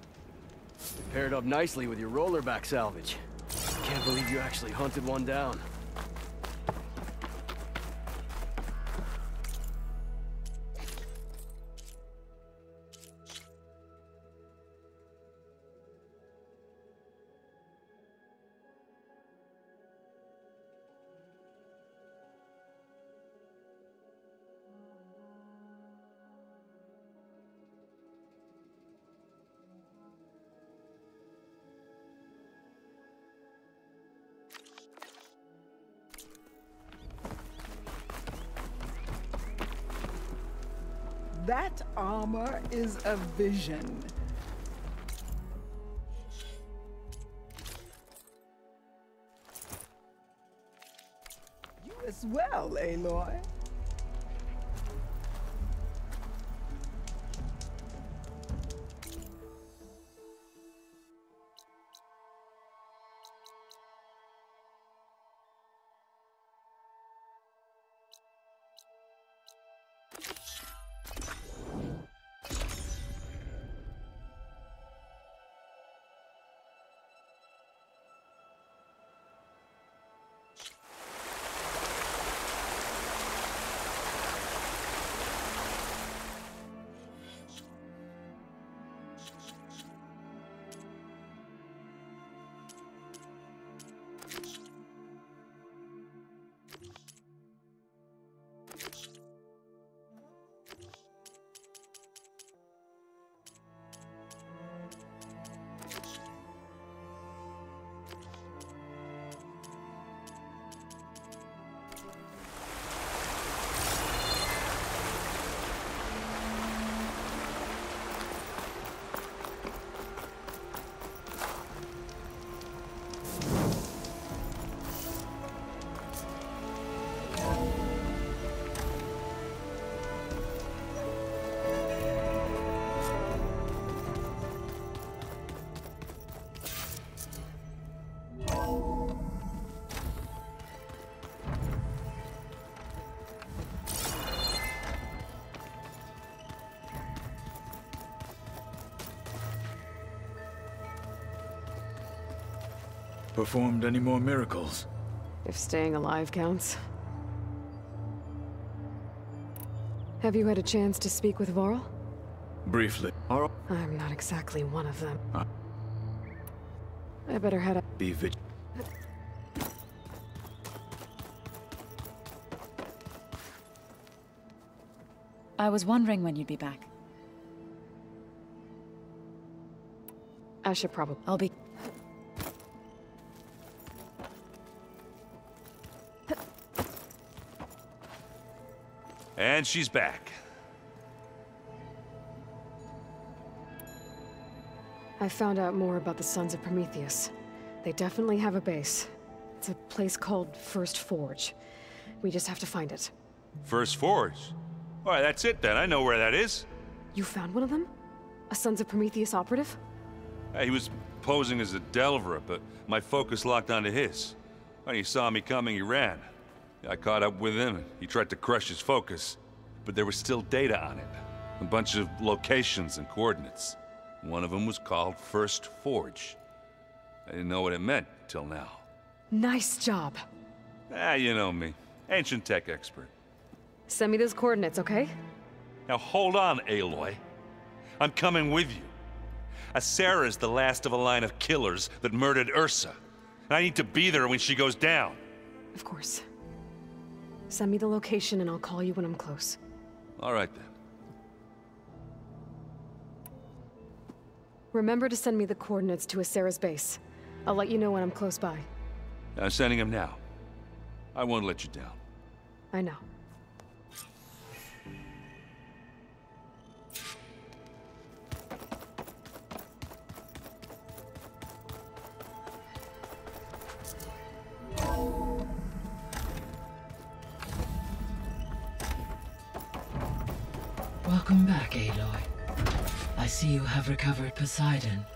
Speaker 3: Paired up nicely with your rollerback salvage. Can't believe you actually hunted one down.
Speaker 17: That armor is a vision. You as well, Aloy.
Speaker 18: Performed any more miracles?
Speaker 2: If staying alive counts. Have you had a chance to speak with Varl?
Speaker 18: Briefly.
Speaker 2: I'm not exactly one of them. I better head up.
Speaker 18: Be vigilant.
Speaker 19: I was wondering when you'd be back.
Speaker 2: I should probably...
Speaker 19: I'll be...
Speaker 20: And she's back.
Speaker 2: I found out more about the Sons of Prometheus. They definitely have a base. It's a place called First Forge. We just have to find it.
Speaker 20: First Forge? All right, that's it then. I know where that is.
Speaker 2: You found one of them? A Sons of Prometheus operative?
Speaker 20: He was posing as a Delver, but my focus locked onto his. When he saw me coming, he ran. I caught up with him, and he tried to crush his focus. But there was still data on it. A bunch of locations and coordinates. One of them was called First Forge. I didn't know what it meant till now.
Speaker 2: Nice job.
Speaker 20: You know me. Ancient tech expert.
Speaker 2: Send me those coordinates, okay?
Speaker 20: Now hold on, Aloy. I'm coming with you. Asera's the last of a line of killers that murdered Ursa. And I need to be there when she goes down.
Speaker 2: Of course. Send me the location and I'll call you when I'm close.
Speaker 20: All right then.
Speaker 2: Remember to send me the coordinates to Asera's base. I'll let you know when I'm close by.
Speaker 20: I'm sending him now. I won't let you down.
Speaker 2: I know.
Speaker 21: Welcome back, Aloy. I see you have recovered Poseidon.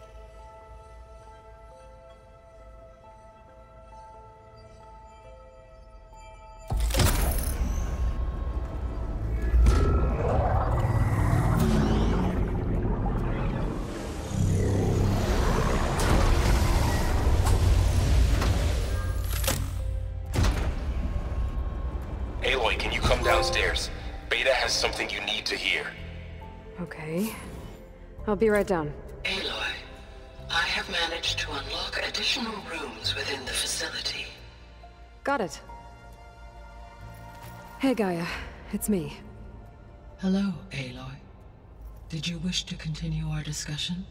Speaker 22: Aloy, can you come downstairs? Beta has something you need to hear.
Speaker 2: Okay. I'll be right down.
Speaker 21: Aloy, I have managed to unlock additional rooms within the facility.
Speaker 2: Got it. Hey, Gaia. It's me.
Speaker 21: Hello, Aloy. Did you wish to continue our discussion?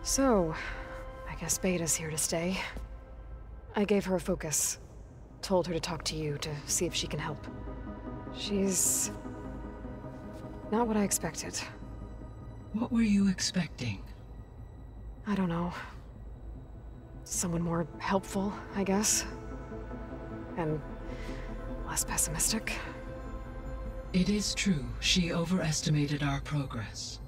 Speaker 2: So, I guess Beta's here to stay. I gave her a focus. told her to talk to you to see if she can help. She's not what I expected.
Speaker 1: What were you expecting?
Speaker 2: I don't know. Someone more helpful, I guess. And less pessimistic.
Speaker 1: It is true, she overestimated our progress.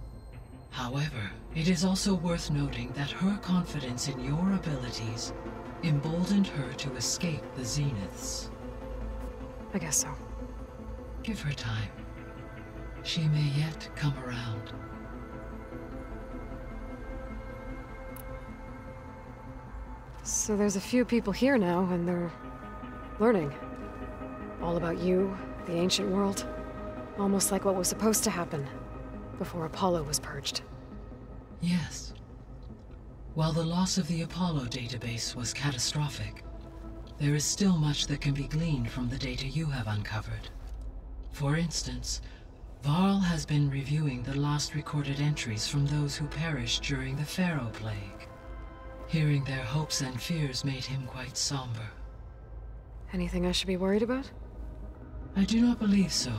Speaker 1: However, it is also worth noting that her confidence in your abilities emboldened her to escape the Zeniths.
Speaker 2: I guess so.
Speaker 1: Give her time. She may yet come around.
Speaker 2: So there's a few people here now, and they're learning. All about you, the ancient world. Almost like what was supposed to happen before Apollo was purged.
Speaker 1: Yes. While the loss of the Apollo database was catastrophic, there is still much that can be gleaned from the data you have uncovered. For instance, Varl has been reviewing the last recorded entries from those who perished during the Pharaoh Plague. Hearing their hopes and fears made him quite somber.
Speaker 2: Anything I should be worried about?
Speaker 1: I do not believe so.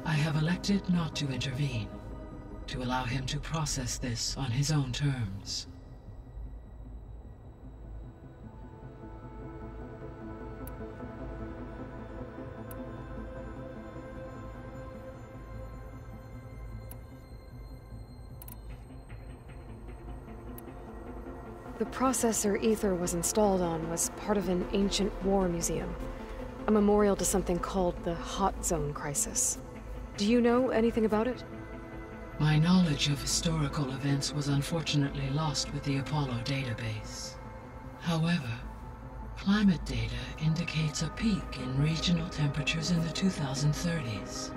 Speaker 1: I have elected not to intervene, to allow him to process this on his own terms.
Speaker 2: The processor Ether was installed on was part of an ancient war museum. A memorial to something called the Hot Zone Crisis. Do you know anything about it?
Speaker 1: My knowledge of historical events was unfortunately lost with the Apollo database. However, climate data indicates a peak in regional temperatures in the 2030s.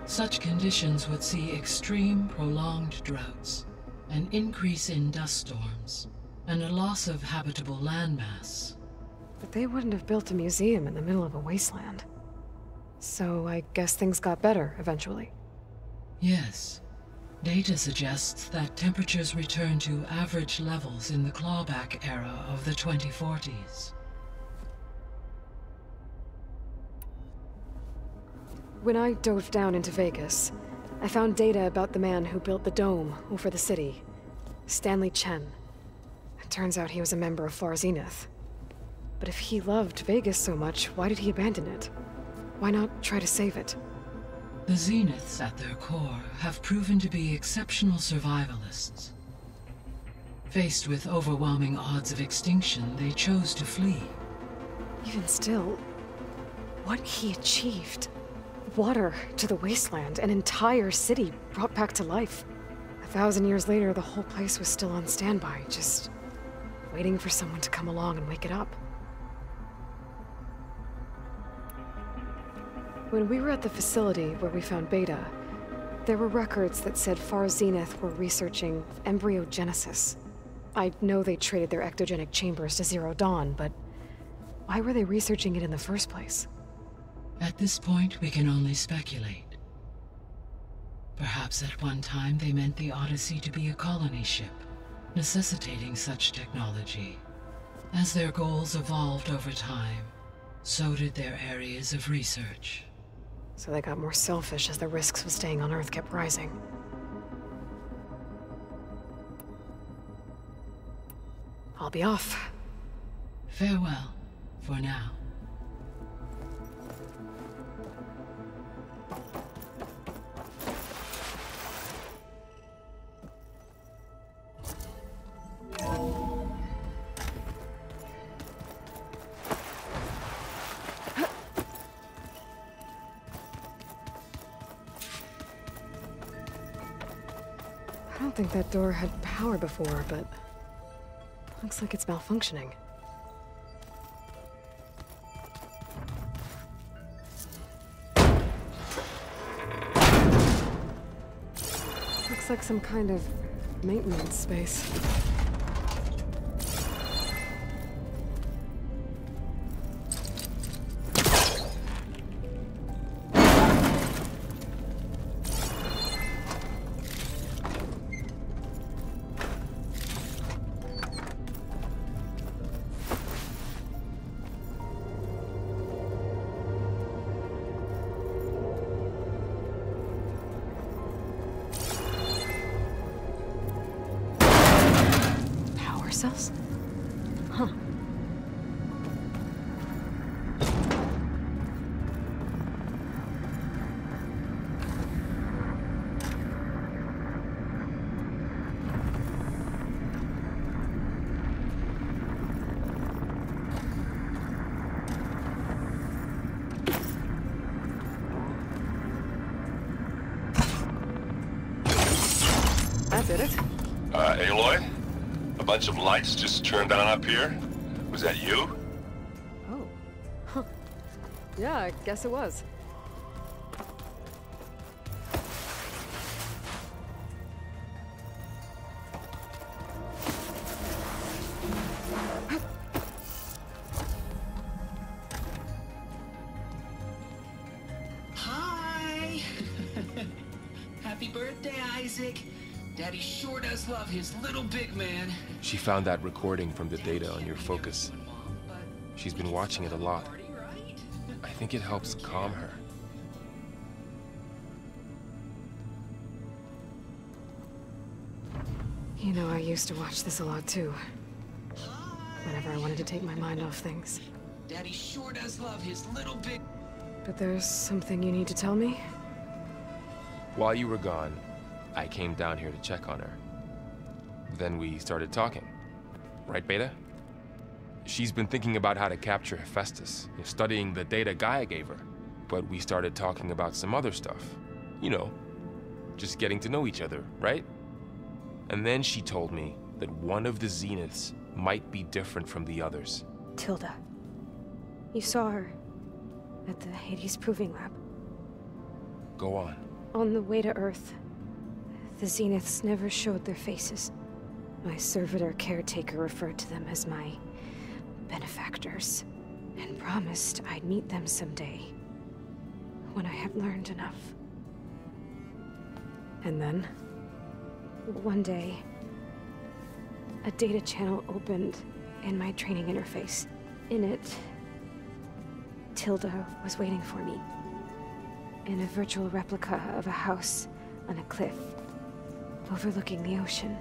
Speaker 1: Such conditions would see extreme, prolonged droughts, an increase in dust storms, and a loss of habitable landmass.
Speaker 2: But they wouldn't have built a museum in the middle of a wasteland. So I guess things got better eventually.
Speaker 1: Yes. Data suggests that temperatures returned to average levels in the clawback era of the 2040s.
Speaker 2: When I dove down into Vegas, I found data about the man who built the dome over the city, Stanley Chen. It turns out he was a member of Far Zenith. But if he loved Vegas so much, why did he abandon it? Why not try to save it?
Speaker 1: The Zeniths, at their core, have proven to be exceptional survivalists. Faced with overwhelming odds of extinction, they chose to flee.
Speaker 2: Even still, what he achieved. Water to the wasteland, an entire city brought back to life. 1,000 years later, the whole place was still on standby, just waiting for someone to come along and wake it up. When we were at the facility where we found Beta, there were records that said Far Zenith were researching embryogenesis. I know they traded their ectogenic chambers to Zero Dawn, but why were they researching it in the first place?
Speaker 1: At this point, we can only speculate. Perhaps at one time they meant the Odyssey to be a colony ship, necessitating such technology. As their goals evolved over time, so did their areas of research.
Speaker 2: So they got more selfish as the risks of staying on Earth kept rising. I'll be off.
Speaker 1: Farewell, for now.
Speaker 2: I don't think that door had power before, but looks like it's malfunctioning. Looks like some kind of maintenance space. cells? Huh. That did it.
Speaker 22: Aloy? A bunch of lights just turned on up here? Was that you?
Speaker 2: Oh. Huh. Yeah, I guess it was.
Speaker 5: Hi! Happy birthday, Isaac. Daddy sure does love his little big man.
Speaker 6: She found that recording from the data on your focus. She's been watching it a lot. I think it helps calm her.
Speaker 2: You know, I used to watch this a lot too. Whenever I wanted to take my mind off things.
Speaker 5: Daddy sure does love his little big...
Speaker 2: But there's something you need to tell me?
Speaker 6: While you were gone, I came down here to check on her. Then we started talking. Right, Beta? She's been thinking about how to capture Hephaestus, studying the data Gaia gave her. But we started talking about some other stuff. You know, just getting to know each other, right? And then she told me that one of the Zeniths might be different from the others.
Speaker 2: Tilda. You saw her at the Hades Proving Lab.
Speaker 6: Go on.
Speaker 2: On the way to Earth, the Zeniths never showed their faces. My servitor caretaker referred to them as my benefactors, and promised I'd meet them someday, when I had learned enough. And then, one day, a data channel opened in my training interface. In it, Tilda was waiting for me, in a virtual replica of a house on a cliff, overlooking the ocean.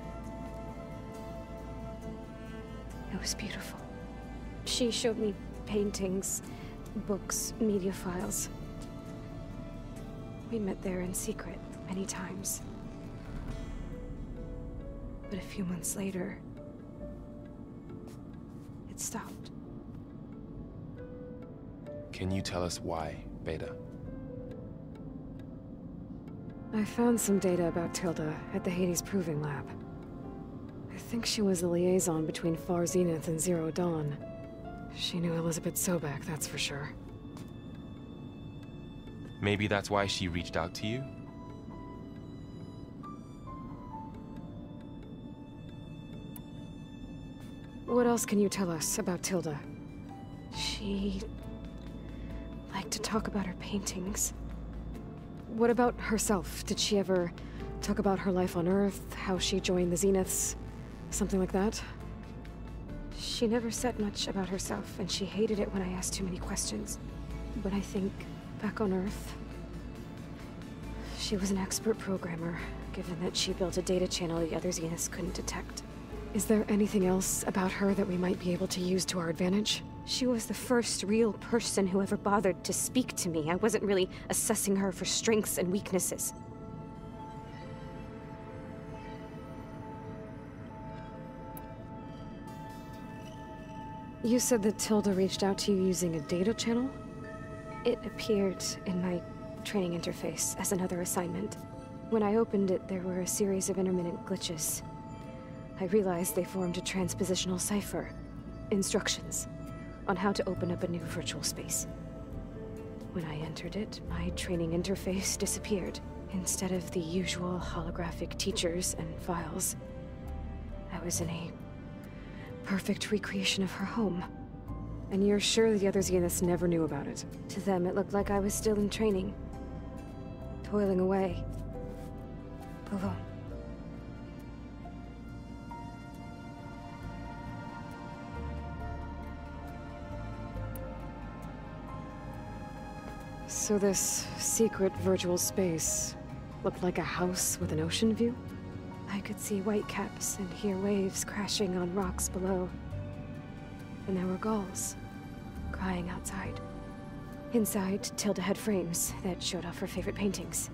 Speaker 2: It was beautiful. She showed me paintings, books, media files. We met there in secret many times. But a few months later, it stopped.
Speaker 6: Can you tell us why, Beta?
Speaker 2: I found some data about Tilda at the Hades Proving Lab. I think she was the liaison between Far Zenith and Zero Dawn. She knew Elizabeth Sobek, that's for sure.
Speaker 6: Maybe that's why she reached out to you?
Speaker 2: What else can you tell us about Tilda? She liked to talk about her paintings. What about herself? Did she ever talk about her life on Earth, how she joined the Zeniths, something like that? She never said much about herself, and she hated it when I asked too many questions. But I think, back on Earth, she was an expert programmer, given that she built a data channel the other Zeniths couldn't detect. Is there anything else about her that we might be able to use to our advantage? She was the first real person who ever bothered to speak to me. I wasn't really assessing her for strengths and weaknesses. You said that Tilda reached out to you using a data channel? It appeared in my training interface as another assignment. When I opened it, there were a series of intermittent glitches. I realized they formed a transpositional cipher. Instructions on how to open up a new virtual space. When I entered it, my training interface disappeared. Instead of the usual holographic teachers and files, I was in a perfect recreation of her home. And you're sure the other Zeniths never knew about it? To them, it looked like I was still in training, toiling away, alone. So this secret virtual space looked like a house with an ocean view? I could see whitecaps and hear waves crashing on rocks below. And there were gulls crying outside. Inside, Tilda had frames that showed off her favorite paintings,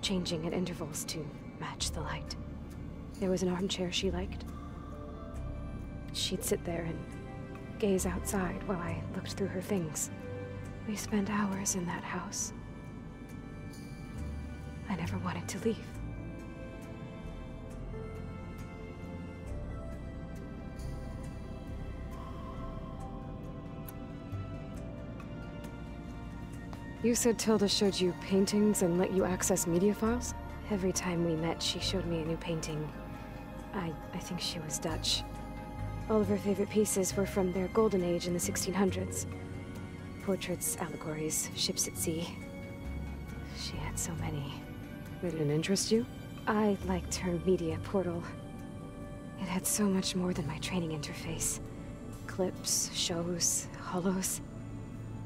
Speaker 2: changing at intervals to match the light. There was an armchair she liked. She'd sit there and gaze outside while I looked through her things. We spent hours in that house. I never wanted to leave. You said Tilda showed you paintings and let you access media files? Every time we met, she showed me a new painting. I think she was Dutch. All of her favorite pieces were from their golden age in the 1600s. Portraits, allegories, ships at sea. She had so many. It didn't interest you? I liked her media portal. It had so much more than my training interface. Clips, shows, holos.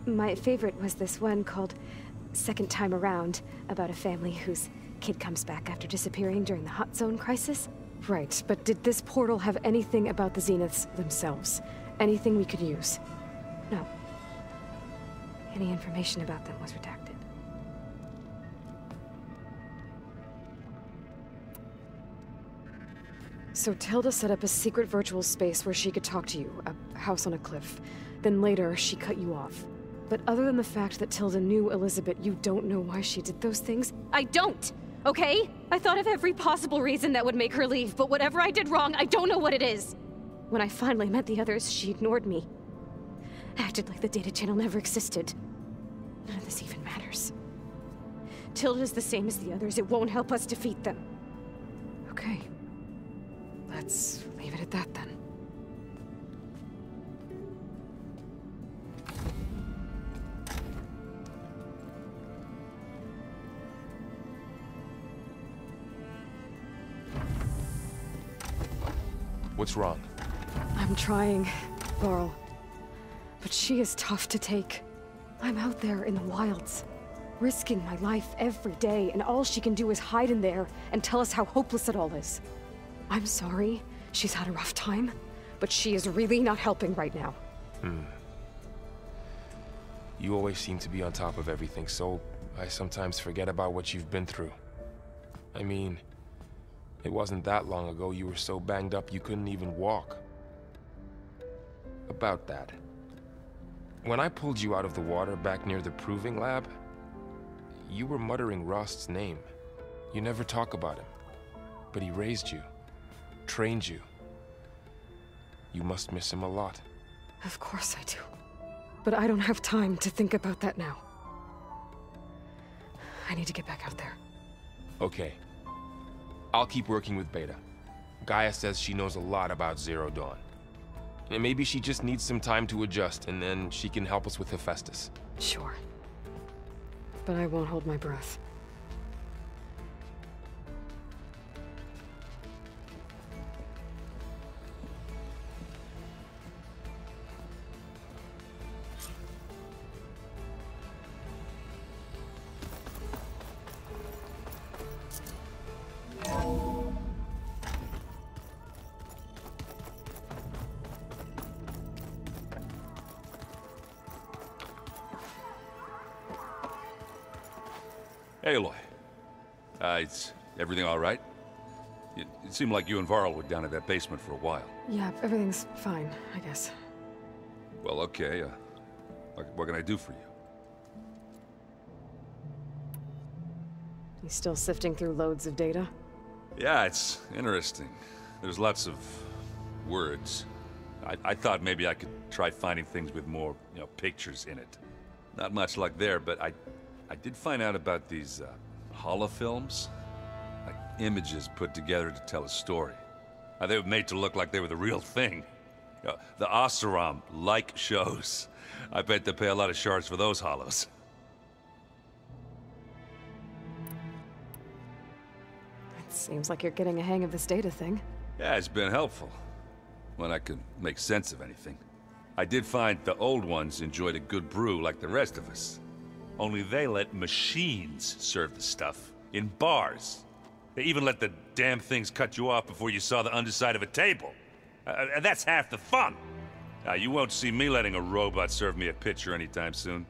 Speaker 2: My favorite was this one called Second Time Around, about a family whose kid comes back after disappearing during the Hot Zone crisis. Right, but did this portal have anything about the Zeniths themselves? Anything we could use? No. Any information about them was redacted. So Tilda set up a secret virtual space where she could talk to you, a house on a cliff. Then later, she cut you off. But other than the fact that Tilda knew Elizabeth, you don't know why she did those things?
Speaker 10: I don't! Okay? I thought of every possible reason that would make her leave, but whatever I did wrong, I don't know what it is!
Speaker 2: When I finally met the others, she ignored me. Acted like the data channel never existed. None of this even matters. Tilda's the same as the others. It won't help us defeat them. Okay. Let's leave it at that, then.
Speaker 6: What's wrong?
Speaker 2: I'm trying, Varl. But she is tough to take. I'm out there in the wilds, risking my life every day, and all she can do is hide in there and tell us how hopeless it all is. I'm sorry she's had a rough time, but she is really not helping right now.
Speaker 6: You always seem to be on top of everything, so I sometimes forget about what you've been through. I mean, it wasn't that long ago you were so banged up you couldn't even walk. About that. When I pulled you out of the water back near the proving lab, you were muttering Rost's name. You never talk about him. But he raised you, trained you. You must miss him a lot.
Speaker 2: Of course I do. But I don't have time to think about that now. I need to get back out there.
Speaker 6: Okay. I'll keep working with Beta. Gaia says she knows a lot about Zero Dawn. And maybe she just needs some time to adjust, and then she can help us with Hephaestus.
Speaker 2: Sure. But I won't hold my breath.
Speaker 20: Hey, Aloy. Is everything all right? It seemed like you and Varl were down at that basement for a while.
Speaker 2: Yeah, everything's fine, I guess.
Speaker 20: Well, okay. What can I do for you?
Speaker 2: You still sifting through loads of data?
Speaker 20: Yeah, it's interesting. There's lots of words. I thought maybe I could try finding things with more, pictures in it. Not much luck there, but I did find out about these holofilms. Like images put together to tell a story. They were made to look like they were the real thing. The Oseram like shows. I bet they pay a lot of shards for those hollows.
Speaker 2: It seems like you're getting a hang of this data thing.
Speaker 20: Yeah, it's been helpful. When I could make sense of anything. I did find the old ones enjoyed a good brew like the rest of us. Only they let machines serve the stuff in bars. They even let the damn things cut you off before you saw the underside of a table. That's half the fun. Now, you won't see me letting a robot serve me a pitcher anytime soon.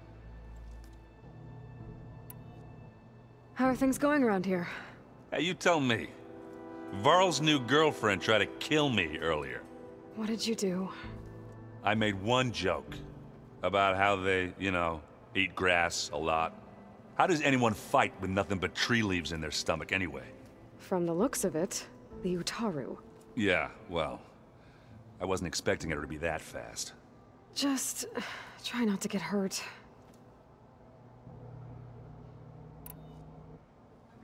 Speaker 2: How are things going around here?
Speaker 20: Hey, you tell me. Varl's new girlfriend tried to kill me earlier.
Speaker 2: What did you do?
Speaker 20: I made one joke about how they, you know, eat grass a lot. How does anyone fight with nothing but tree leaves in their stomach anyway?
Speaker 2: From the looks of it, the Utaru.
Speaker 20: Yeah, well, I wasn't expecting her to be that fast.
Speaker 2: Just try not to get hurt.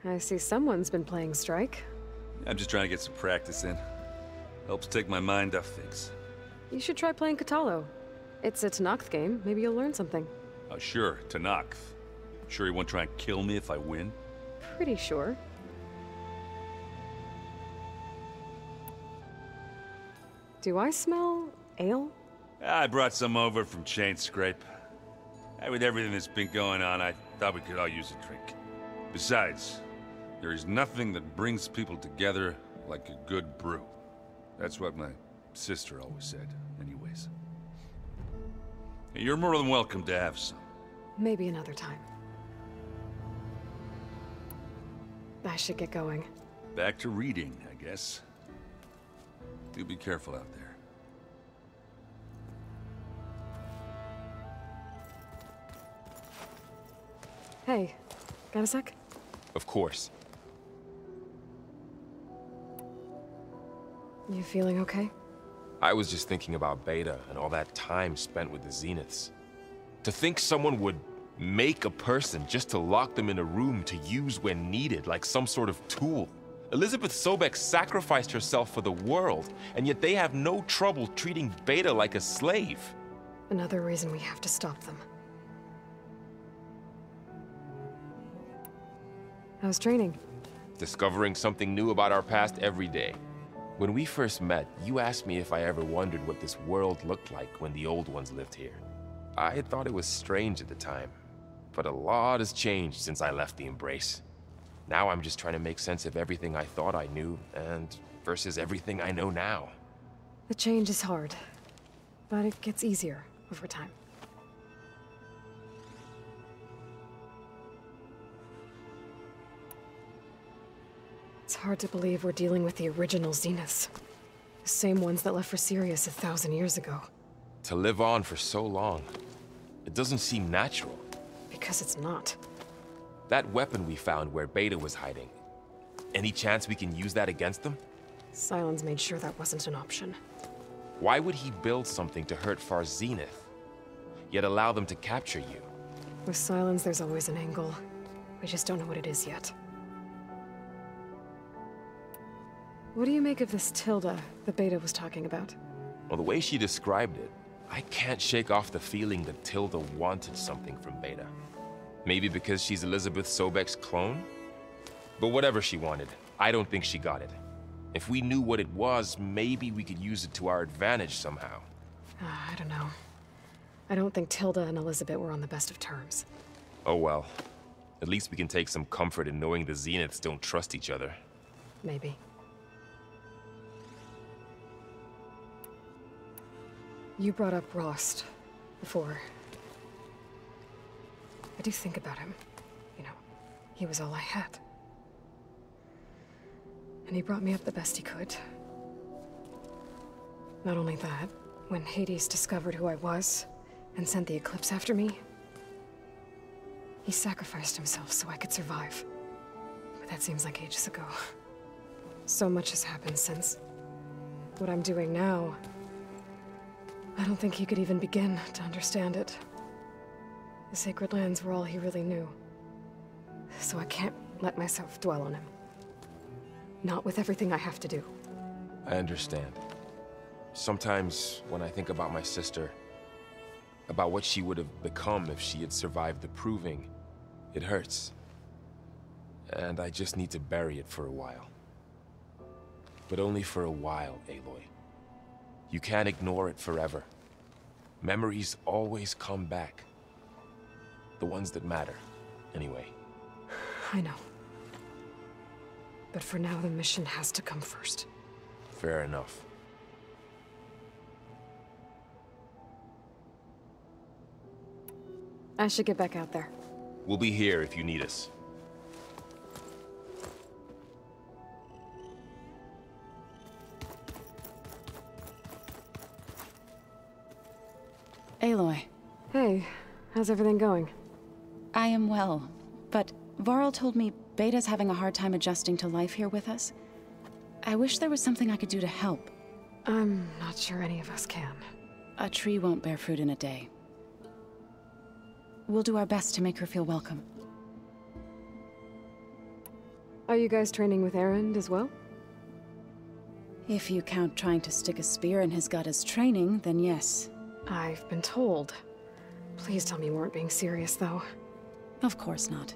Speaker 2: I see someone's been playing Strike.
Speaker 20: I'm just trying to get some practice in. Helps take my mind off things.
Speaker 2: You should try playing Katalo. It's a Tenakth game. Maybe you'll learn something.
Speaker 20: Sure, Tenakth. Sure he won't try and kill me if I win?
Speaker 2: Pretty sure. Do I smell ale?
Speaker 20: I brought some over from Chain Scrape. With everything that's been going on, I thought we could all use a drink. Besides, there is nothing that brings people together like a good brew. That's what my sister always said, anyways. You're more than welcome to have some.
Speaker 2: Maybe another time. I should get going.
Speaker 20: Back to reading, I guess. Do be careful out there.
Speaker 2: Hey, got a sec?
Speaker 6: Of course.
Speaker 2: You feeling okay?
Speaker 6: I was just thinking about Beta and all that time spent with the Zeniths. To think someone would make a person just to lock them in a room to use when needed, like some sort of tool. Elizabeth Sobek sacrificed herself for the world, and yet they have no trouble treating Beta like a slave.
Speaker 2: Another reason we have to stop them. How's training?
Speaker 6: Discovering something new about our past every day. When we first met, you asked me if I ever wondered what this world looked like when the old ones lived here. I thought it was strange at the time, but a lot has changed since I left the Embrace. Now I'm just trying to make sense of everything I thought I knew, and versus everything I know now.
Speaker 2: The change is hard, but it gets easier over time. It's hard to believe we're dealing with the original Zeniths. The same ones that left for Sirius 1,000 years ago.
Speaker 6: To live on for so long, it doesn't seem natural.
Speaker 2: Because it's not.
Speaker 6: That weapon we found where Beta was hiding, any chance we can use that against them?
Speaker 2: Sylens made sure that wasn't an option.
Speaker 6: Why would he build something to hurt Far Zenith, yet allow them to capture you?
Speaker 2: With Sylens, there's always an angle. We just don't know what it is yet. What do you make of this Tilda that Beta was talking about?
Speaker 6: Well, the way she described it, I can't shake off the feeling that Tilda wanted something from Beta. Maybe because she's Elizabeth Sobek's clone? But whatever she wanted, I don't think she got it. If we knew what it was, maybe we could use it to our advantage somehow.
Speaker 2: I don't know. I don't think Tilda and Elizabeth were on the best of terms.
Speaker 6: Oh well. At least we can take some comfort in knowing the Zeniths don't trust each other.
Speaker 2: Maybe. You brought up Rost before. I do think about him. You know, he was all I had. And he brought me up the best he could. Not only that, when Hades discovered who I was and sent the Eclipse after me, he sacrificed himself so I could survive. But that seems like ages ago. So much has happened since. What I'm doing now, I don't think he could even begin to understand it. The Sacred Lands were all he really knew. So I can't let myself dwell on him. Not with everything I have to do.
Speaker 6: I understand. Sometimes, when I think about my sister, about what she would have become if she had survived the Proving, it hurts. And I just need to bury it for a while. But only for a while, Aloy. You can't ignore it forever. Memories always come back. The ones that matter, anyway.
Speaker 2: I know. but for now the mission has to come first.
Speaker 6: Fair enough.
Speaker 2: I should get back out there.
Speaker 6: We'll be here if you need us.
Speaker 19: Aloy.
Speaker 2: Hey, how's everything going?
Speaker 19: I am well, but Varl told me Beta's having a hard time adjusting to life here with us. I wish there was something I could do to help.
Speaker 2: I'm not sure any of us can.
Speaker 19: A tree won't bear fruit in a day. We'll do our best to make her feel welcome.
Speaker 2: Are you guys training with Erend as well?
Speaker 19: If you count trying to stick a spear in his gut as training, then yes.
Speaker 2: I've been told. Please tell me you weren't being serious, though.
Speaker 19: Of course not.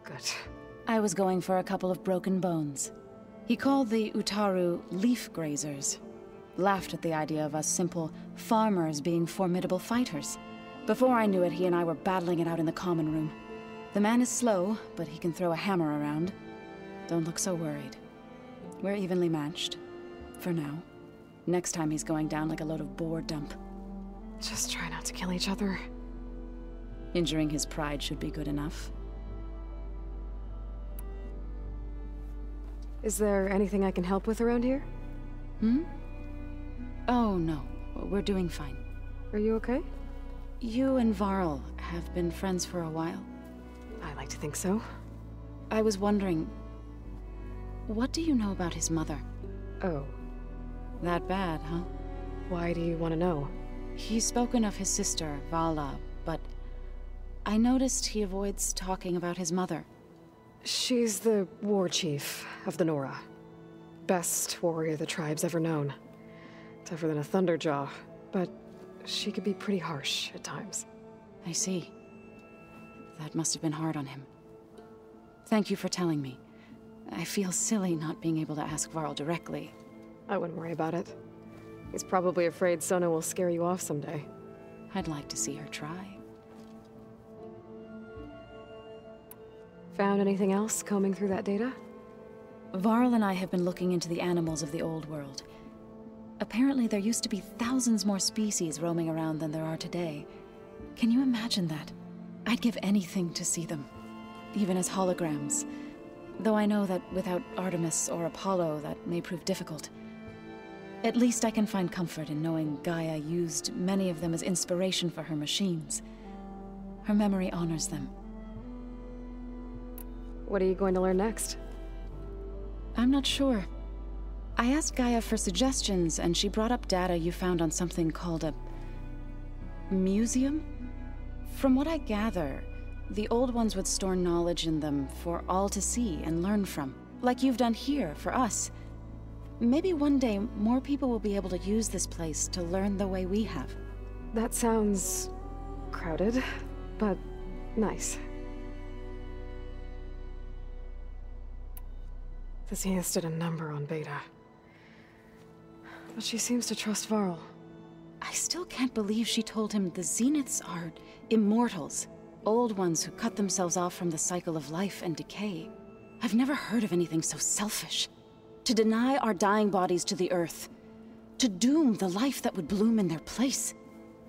Speaker 2: Good.
Speaker 19: I was going for a couple of broken bones. He called the Utaru leaf grazers. Laughed at the idea of us simple farmers being formidable fighters. Before I knew it, he and I were battling it out in the common room. The man is slow, but he can throw a hammer around. Don't look so worried. We're evenly matched. For now. Next time he's going down like a load of boar dump.
Speaker 2: Just try not to kill each other.
Speaker 19: Injuring his pride should be good enough.
Speaker 2: Is there anything I can help with around here?
Speaker 19: Hmm? Oh, no. We're doing fine.
Speaker 2: Are you okay?
Speaker 19: You and Varl have been friends for a while.
Speaker 2: I like to think so.
Speaker 19: I was wondering, what do you know about his mother?
Speaker 2: Oh.
Speaker 19: That bad, huh?
Speaker 2: Why do you want to know?
Speaker 19: He's spoken of his sister, Vala, but I noticed he avoids talking about his mother.
Speaker 2: She's the war chief of the Nora. Best warrior the tribe's ever known. Tougher than a Thunderjaw, but she could be pretty harsh at times.
Speaker 19: I see. That must have been hard on him. Thank you for telling me. I feel silly not being able to ask Varl directly.
Speaker 2: I wouldn't worry about it. He's probably afraid Sona will scare you off someday.
Speaker 19: I'd like to see her try.
Speaker 2: Found anything else combing through that data?
Speaker 19: Varl and I have been looking into the animals of the old world. Apparently there used to be thousands more species roaming around than there are today. Can you imagine that? I'd give anything to see them, even as holograms. Though I know that without Artemis or Apollo, that may prove difficult. At least I can find comfort in knowing Gaia used many of them as inspiration for her machines. Her memory honors them.
Speaker 2: What are you going to learn next?
Speaker 19: I'm not sure. I asked Gaia for suggestions, and she brought up data you found on something called a museum? From what I gather, the old ones would store knowledge in them for all to see and learn from, like you've done here for us. Maybe one day more people will be able to use this place to learn the way we have.
Speaker 2: That sounds crowded, but nice. The Zeniths did a number on Beta. But she seems to trust Varl.
Speaker 19: I still can't believe she told him the Zeniths are immortals. Old ones who cut themselves off from the cycle of life and decay. I've never heard of anything so selfish. To deny our dying bodies to the earth. To doom the life that would bloom in their place.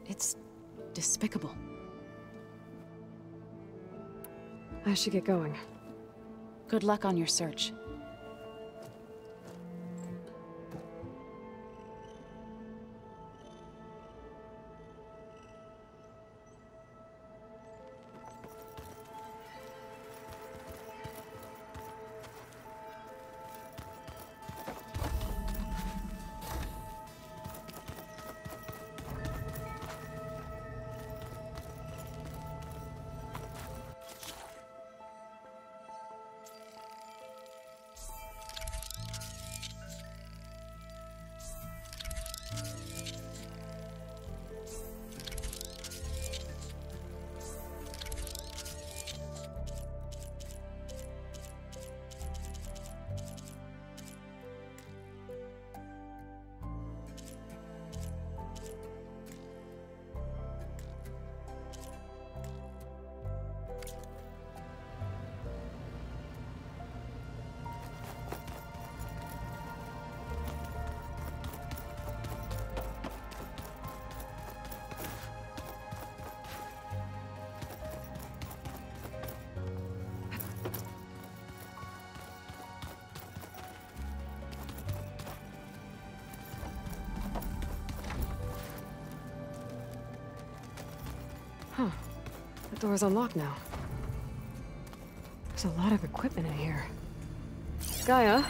Speaker 19: It's despicable.
Speaker 2: I should get going.
Speaker 19: Good luck on your search.
Speaker 2: Huh. The door's unlocked now. There's a lot of equipment in here. Gaia,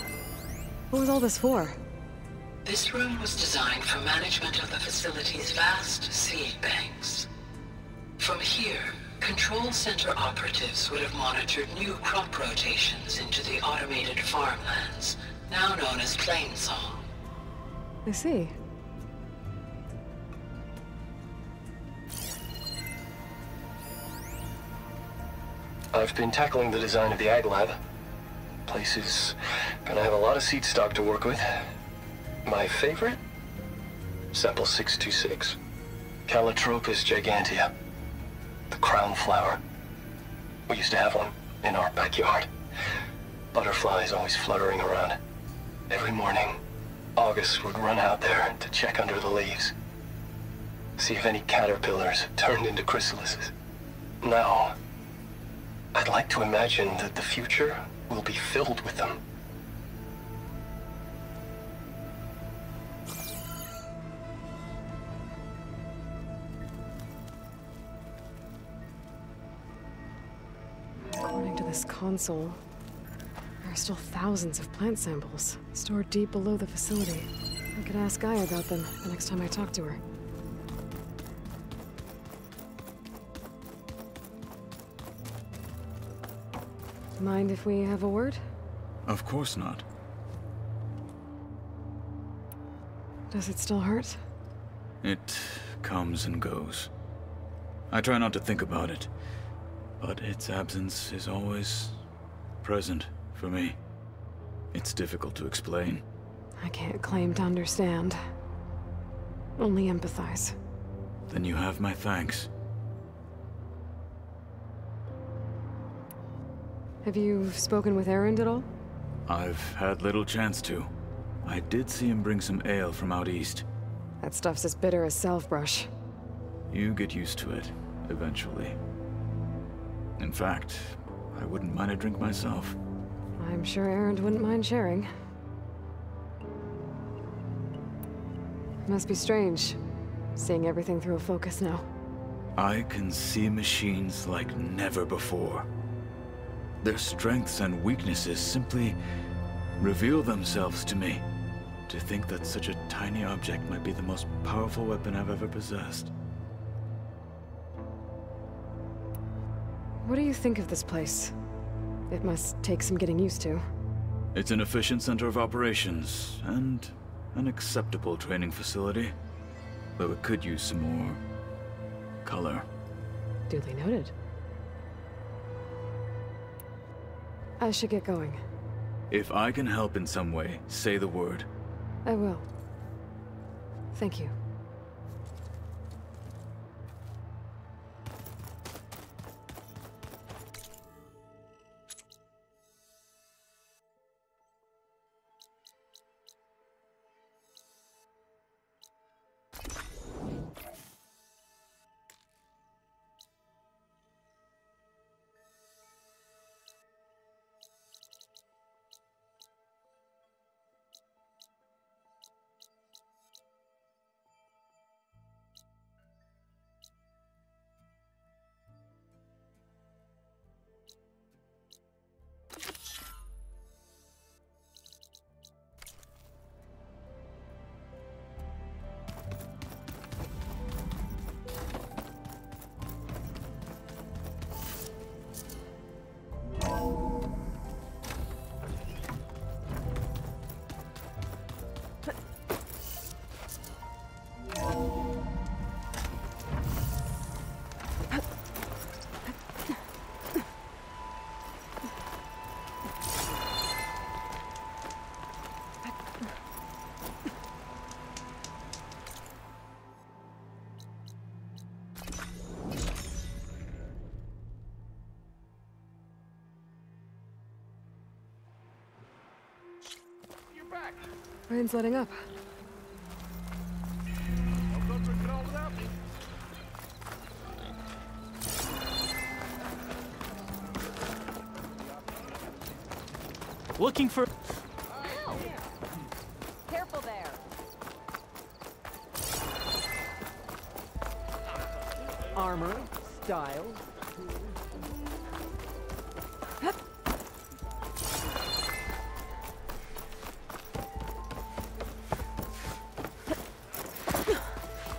Speaker 2: what was all this for?
Speaker 21: This room was designed for management of the facility's vast seed banks. From here, Control Center operatives would have monitored new crop rotations into the automated farmlands, now known as Plainsong.
Speaker 2: I see.
Speaker 7: I've been tackling the design of the Ag Lab. Place is gonna have a lot of seed stock to work with. My favorite? Sample 626. Calotropis gigantea. The crown flower. We used to have one in our backyard. Butterflies always fluttering around. Every morning, August would run out there to check under the leaves. See if any caterpillars turned into chrysalises. Now, I'd like to imagine that the future will be filled with them.
Speaker 2: According to this console, there are still thousands of plant samples stored deep below the facility. I could ask Gaia about them the next time I talk to her. Mind if we have a word?
Speaker 18: Of course not.
Speaker 2: Does it still hurt?
Speaker 18: It comes and goes. I try not to think about it, but its absence is always present for me. It's difficult to explain.
Speaker 2: I can't claim to understand. Only empathize.
Speaker 18: Then you have my thanks.
Speaker 2: Have you spoken with Erend at all?
Speaker 18: I've had little chance to. I did see him bring some ale from out east.
Speaker 2: That stuff's as bitter as salve-brush.
Speaker 18: You get used to it, eventually. In fact, I wouldn't mind a drink myself.
Speaker 2: I'm sure Erend wouldn't mind sharing. Must be strange, seeing everything through a focus now.
Speaker 18: I can see machines like never before. Their strengths and weaknesses simply reveal themselves to me. To think that such a tiny object might be the most powerful weapon I've ever possessed.
Speaker 2: What do you think of this place? It must take some getting used to.
Speaker 18: It's an efficient center of operations, and an acceptable training facility. Though it could use some more color.
Speaker 2: Duly noted. I should get going.
Speaker 18: If I can help in some way, say the word.
Speaker 2: I will. Thank you. Rain's letting up.
Speaker 16: Looking for...
Speaker 12: Ow! Careful there.
Speaker 16: armor,
Speaker 17: style.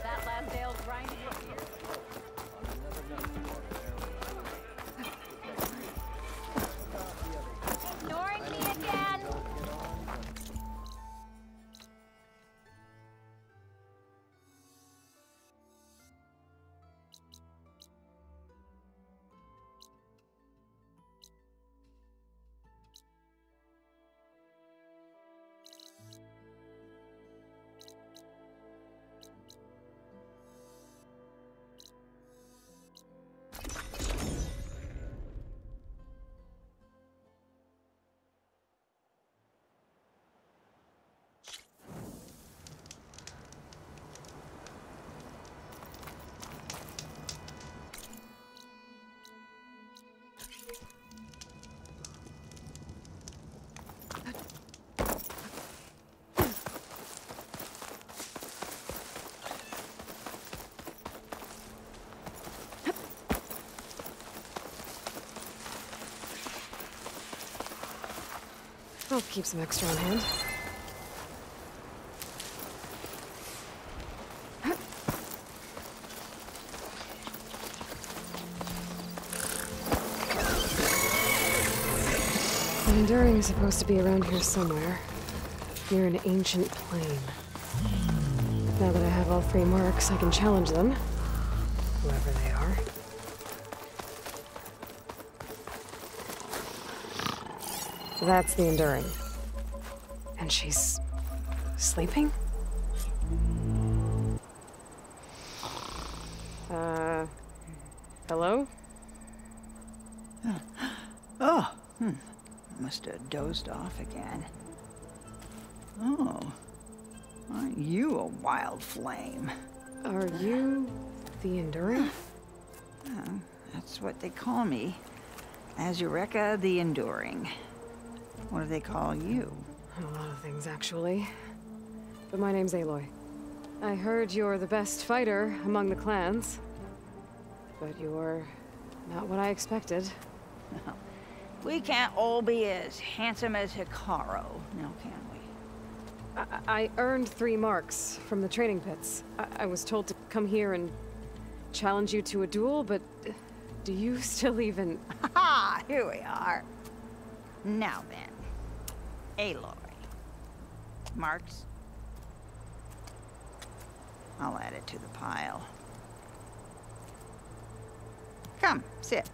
Speaker 12: That last ale grinding your gears. Ignoring me again?
Speaker 2: I'll keep some extra on hand. The Enduring is supposed to be around here somewhere, near an ancient plain. Now that I have all 3 marks, I can challenge them, whoever they are. That's the Enduring. And she's sleeping? Hello?
Speaker 17: Oh, must have dozed off again. Oh, aren't you a wild flame?
Speaker 2: Are you the Enduring?
Speaker 17: That's what they call me. Azureka the Enduring. What do they call you?
Speaker 2: A lot of things, actually. But my name's Aloy. I heard you're the best fighter among the clans. But you're not what I expected.
Speaker 17: We can't all be as handsome as Hikaru, now can we?
Speaker 2: I earned 3 marks from the training pits. I was told to come here and challenge you to a duel, but do you still even...
Speaker 17: Ha! Here we are. Now then. Aloy. Marks? I'll add it to the pile. Come, sit.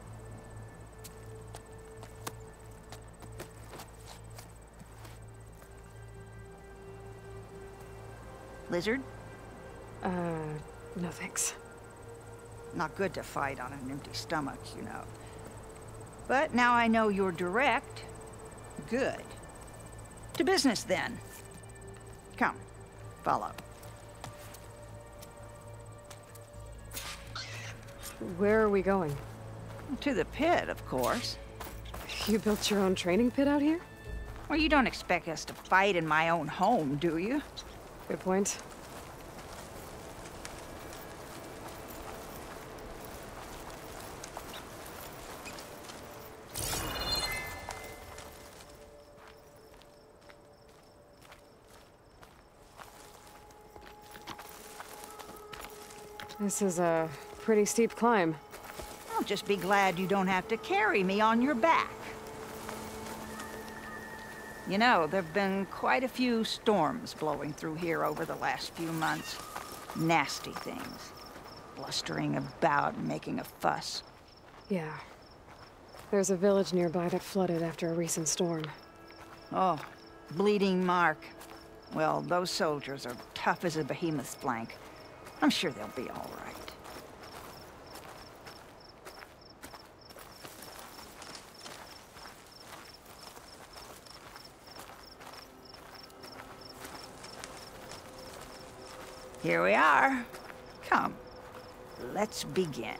Speaker 17: Lizard?
Speaker 2: No thanks.
Speaker 17: Not good to fight on an empty stomach, you know. But now I know you're direct. Good. To business, then. Come, follow.
Speaker 2: Where are we going?
Speaker 17: To the pit, of course.
Speaker 2: You built your own training pit out here?
Speaker 17: Well, you don't expect us to fight in my own home, do you?
Speaker 2: Good point. This is a pretty steep climb.
Speaker 17: I'll just be glad you don't have to carry me on your back. You know, there've been quite a few storms blowing through here over the last few months. Nasty things. Blustering about and making a fuss.
Speaker 2: Yeah. There's a village nearby that flooded after a recent storm.
Speaker 17: Oh, Bleeding Mark. Well, those soldiers are tough as a behemoth's flank. I'm sure they'll be all right. Here we are. Come, let's begin.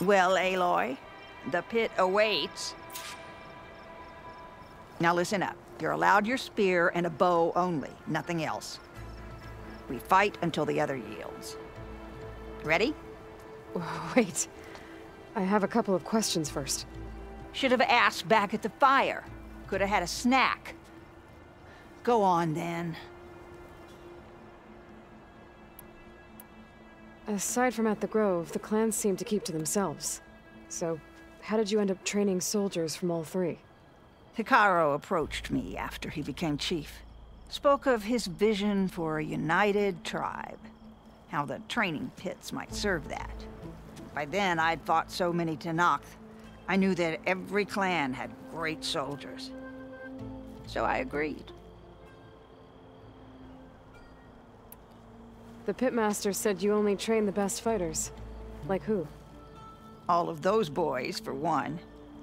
Speaker 17: Well, Aloy, the pit awaits. Now listen up. You're allowed your spear and a bow only, nothing else. We fight until the other yields. Ready?
Speaker 2: Wait. I have a couple of questions first.
Speaker 17: Should have asked back at the fire. Could have had a snack. Go on, then.
Speaker 2: Aside from at the Grove, the clans seem to keep to themselves. So, how did you end up training soldiers from all three?
Speaker 17: Hikaru approached me after he became chief. Spoke of his vision for a united tribe. How the training pits might serve that. By then, I'd fought so many Tenakth. I knew that every clan had great soldiers. So I agreed.
Speaker 2: The pitmaster said you only train the best fighters. Like who?
Speaker 17: All of those boys, for one.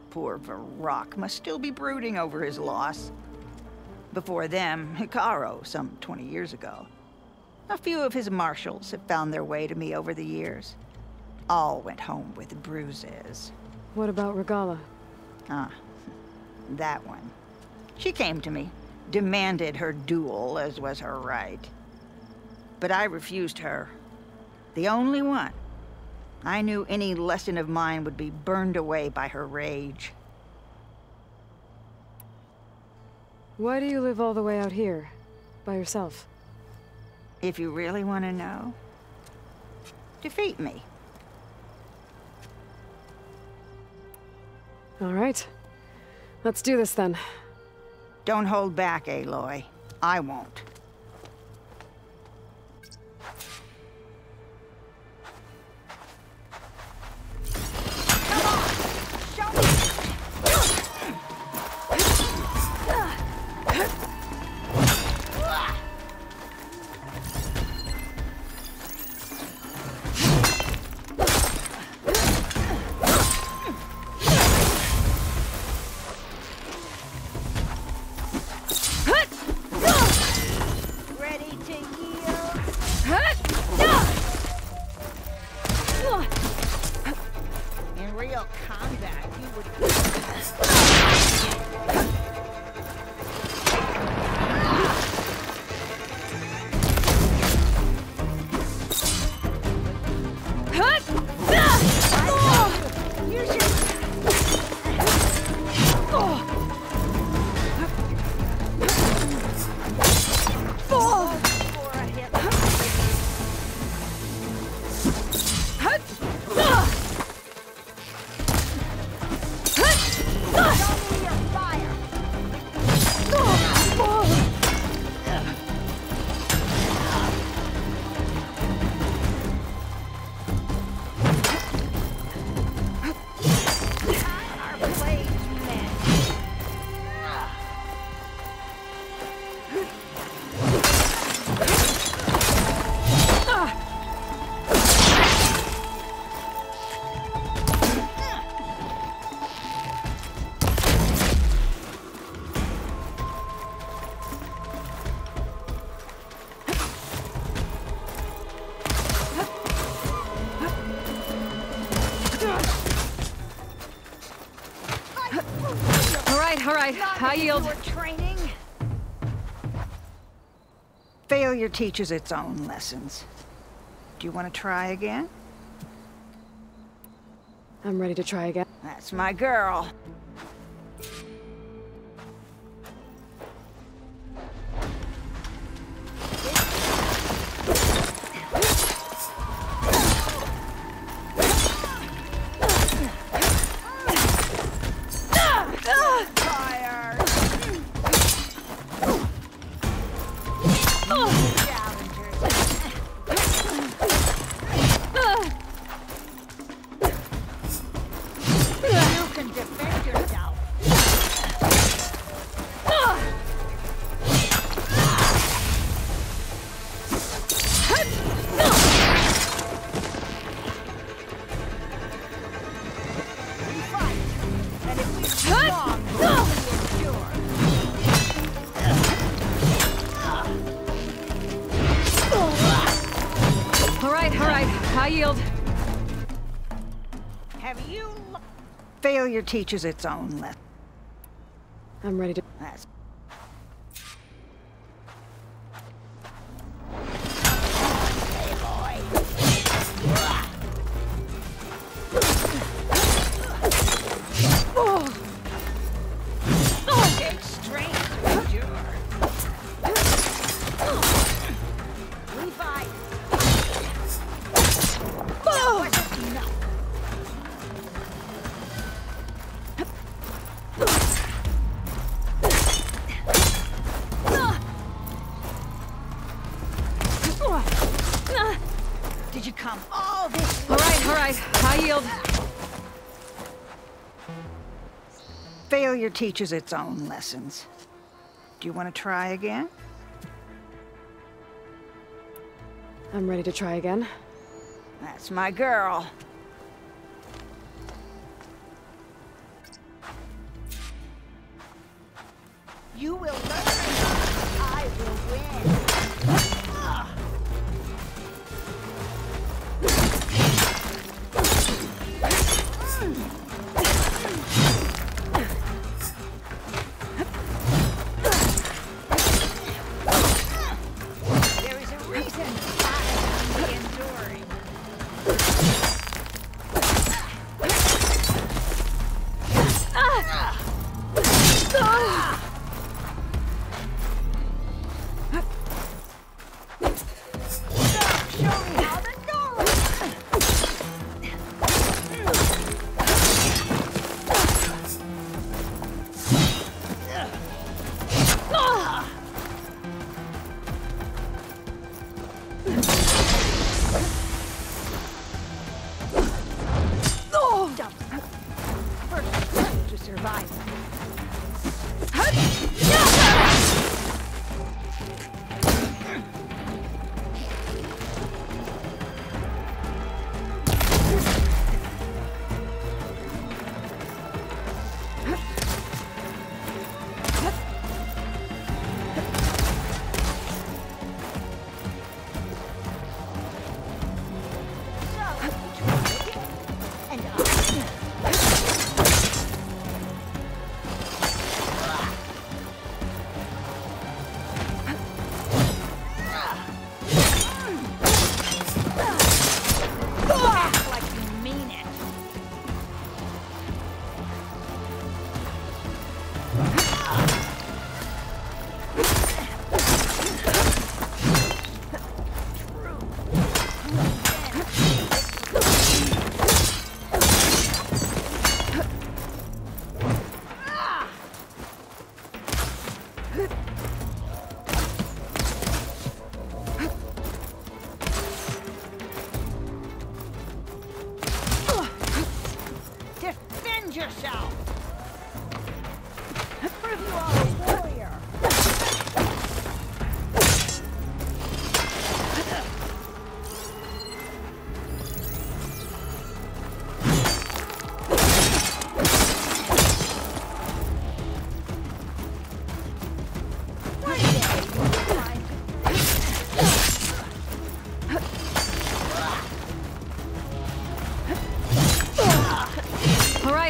Speaker 17: Poor Varrock must still be brooding over his loss. Before them, Hikaru, some 20 years ago. A few of his marshals have found their way to me over the years. All went home with bruises.
Speaker 2: What about Regala?
Speaker 17: Ah, that one. She came to me, demanded her duel, as was her right. But I refused her. The only one. I knew any lesson of mine would be burned away by her rage.
Speaker 2: Why do you live all the way out here? By yourself?
Speaker 17: If you really want to know, defeat me.
Speaker 2: All right. Let's do this then.
Speaker 17: Don't hold back, Aloy. I won't.
Speaker 2: All right, I yield.
Speaker 17: Training. Failure teaches its own lessons. Do you want to try again?
Speaker 2: I'm ready to try again.
Speaker 17: That's my girl. Have you... Failure teaches its own lesson.
Speaker 2: I'm ready to...
Speaker 17: That's... It's strange to endure. Levi! That wasn't enough. Did you come all this way?
Speaker 2: All right. High yield.
Speaker 17: Failure teaches its own lessons. Do you want to try again?
Speaker 2: I'm ready to try again.
Speaker 17: That's my girl. You will learn. I will win. There is a reason I am enduring. To survive. Like you mean it. Defend yourself! Prove you are a warrior! One day you will find...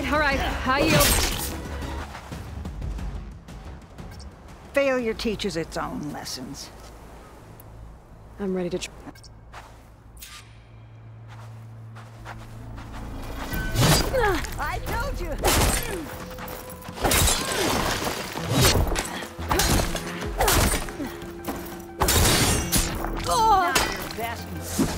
Speaker 2: All right. High yield.
Speaker 17: Failure teaches its own lessons.
Speaker 2: I'm ready to try.
Speaker 17: I told you! Not your best move.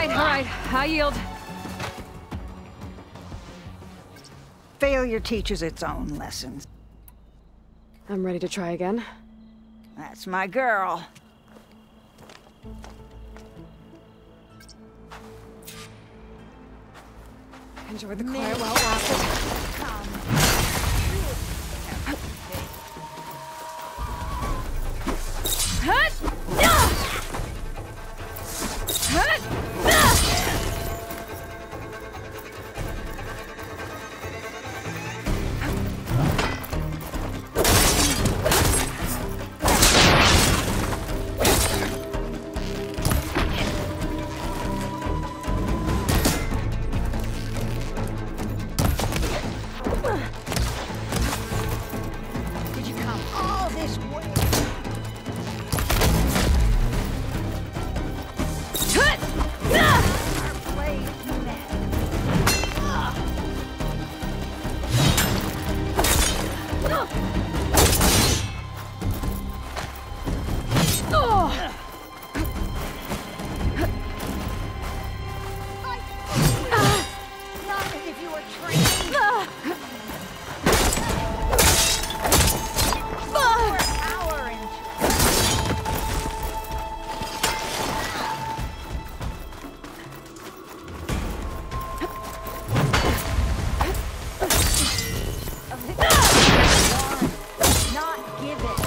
Speaker 2: right, I yield.
Speaker 17: Failure teaches its own lessons.
Speaker 2: I'm ready to try again.
Speaker 17: That's my girl.
Speaker 2: Enjoy the quiet while it lasted.
Speaker 17: Did you come all this way? Our blades met. Not as if you were trained. Power into not give it.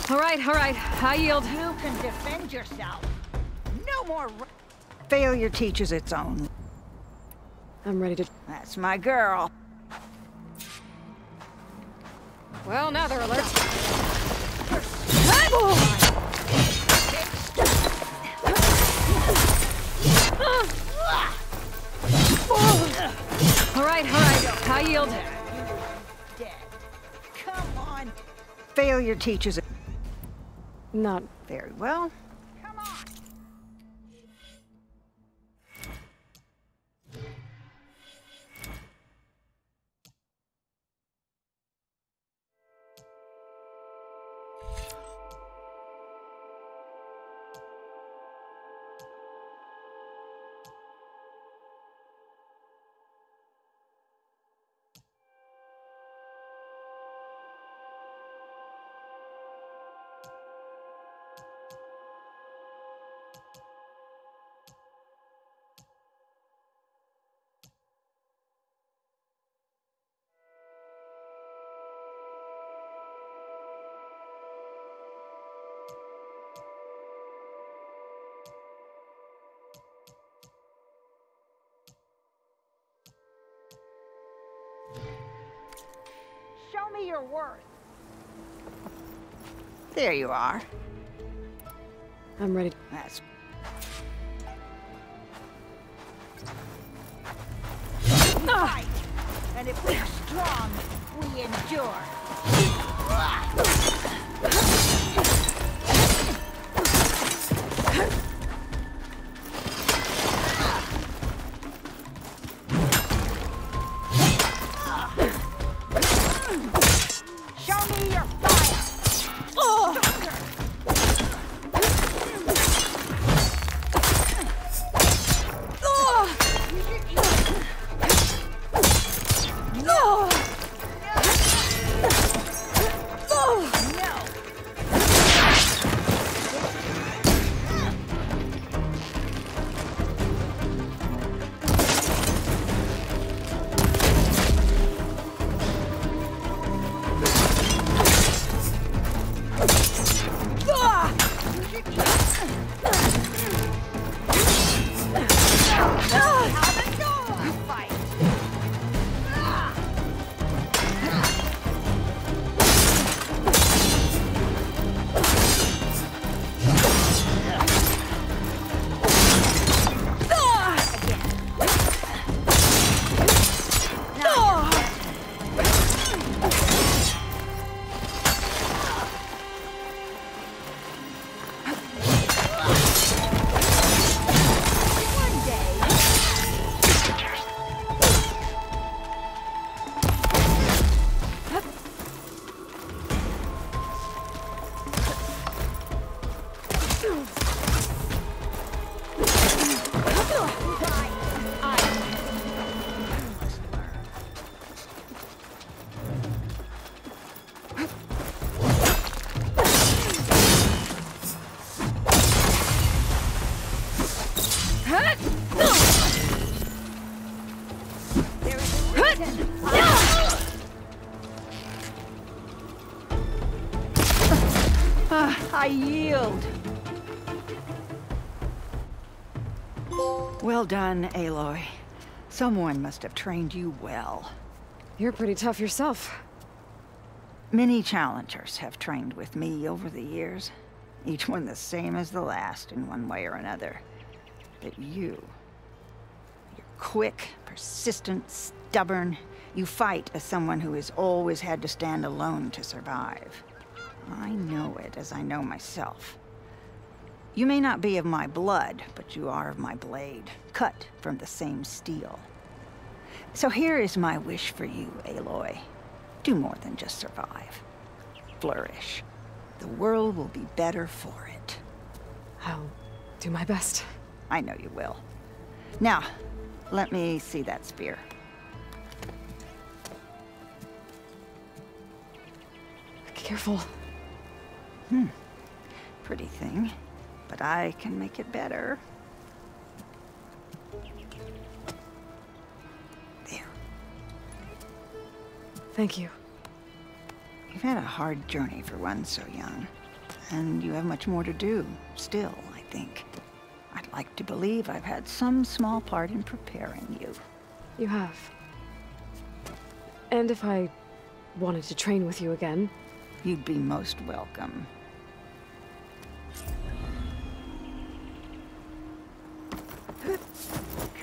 Speaker 2: All right, I yield.
Speaker 17: You can defend yourself. No more. Failure teaches its own.
Speaker 2: I'm ready to...
Speaker 17: That's my girl.
Speaker 2: Well, now they're alert. All right, I yield.
Speaker 17: Dead. Come on. Failure teaches it.
Speaker 2: Not
Speaker 17: very well. Show me your worth. There you are.
Speaker 2: I'm ready.
Speaker 17: That's... Fight! And if we're strong, we endure. Show me your fire! I yield. Well done, Aloy. Someone must have trained you well.
Speaker 2: You're pretty tough yourself.
Speaker 17: Many challengers have trained with me over the years. Each one the same as the last in one way or another. But you're quick, persistent, stubborn. You fight as someone who has always had to stand alone to survive. I know it as I know myself. You may not be of my blood, but you are of my blade, cut from the same steel. So here is my wish for you, Aloy. Do more than just survive. Flourish. The world will be better for it.
Speaker 2: I'll do my best.
Speaker 17: I know you will. Now, let me see that spear.
Speaker 2: Careful.
Speaker 17: Pretty thing. But I can make it better. There.
Speaker 2: Thank you.
Speaker 17: You've had a hard journey for one so young. And you have much more to do, still, I think. I'd like to believe I've had some small part in preparing you.
Speaker 2: You have. And if I wanted to train with you again...
Speaker 17: You'd be most welcome.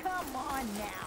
Speaker 17: Come on now.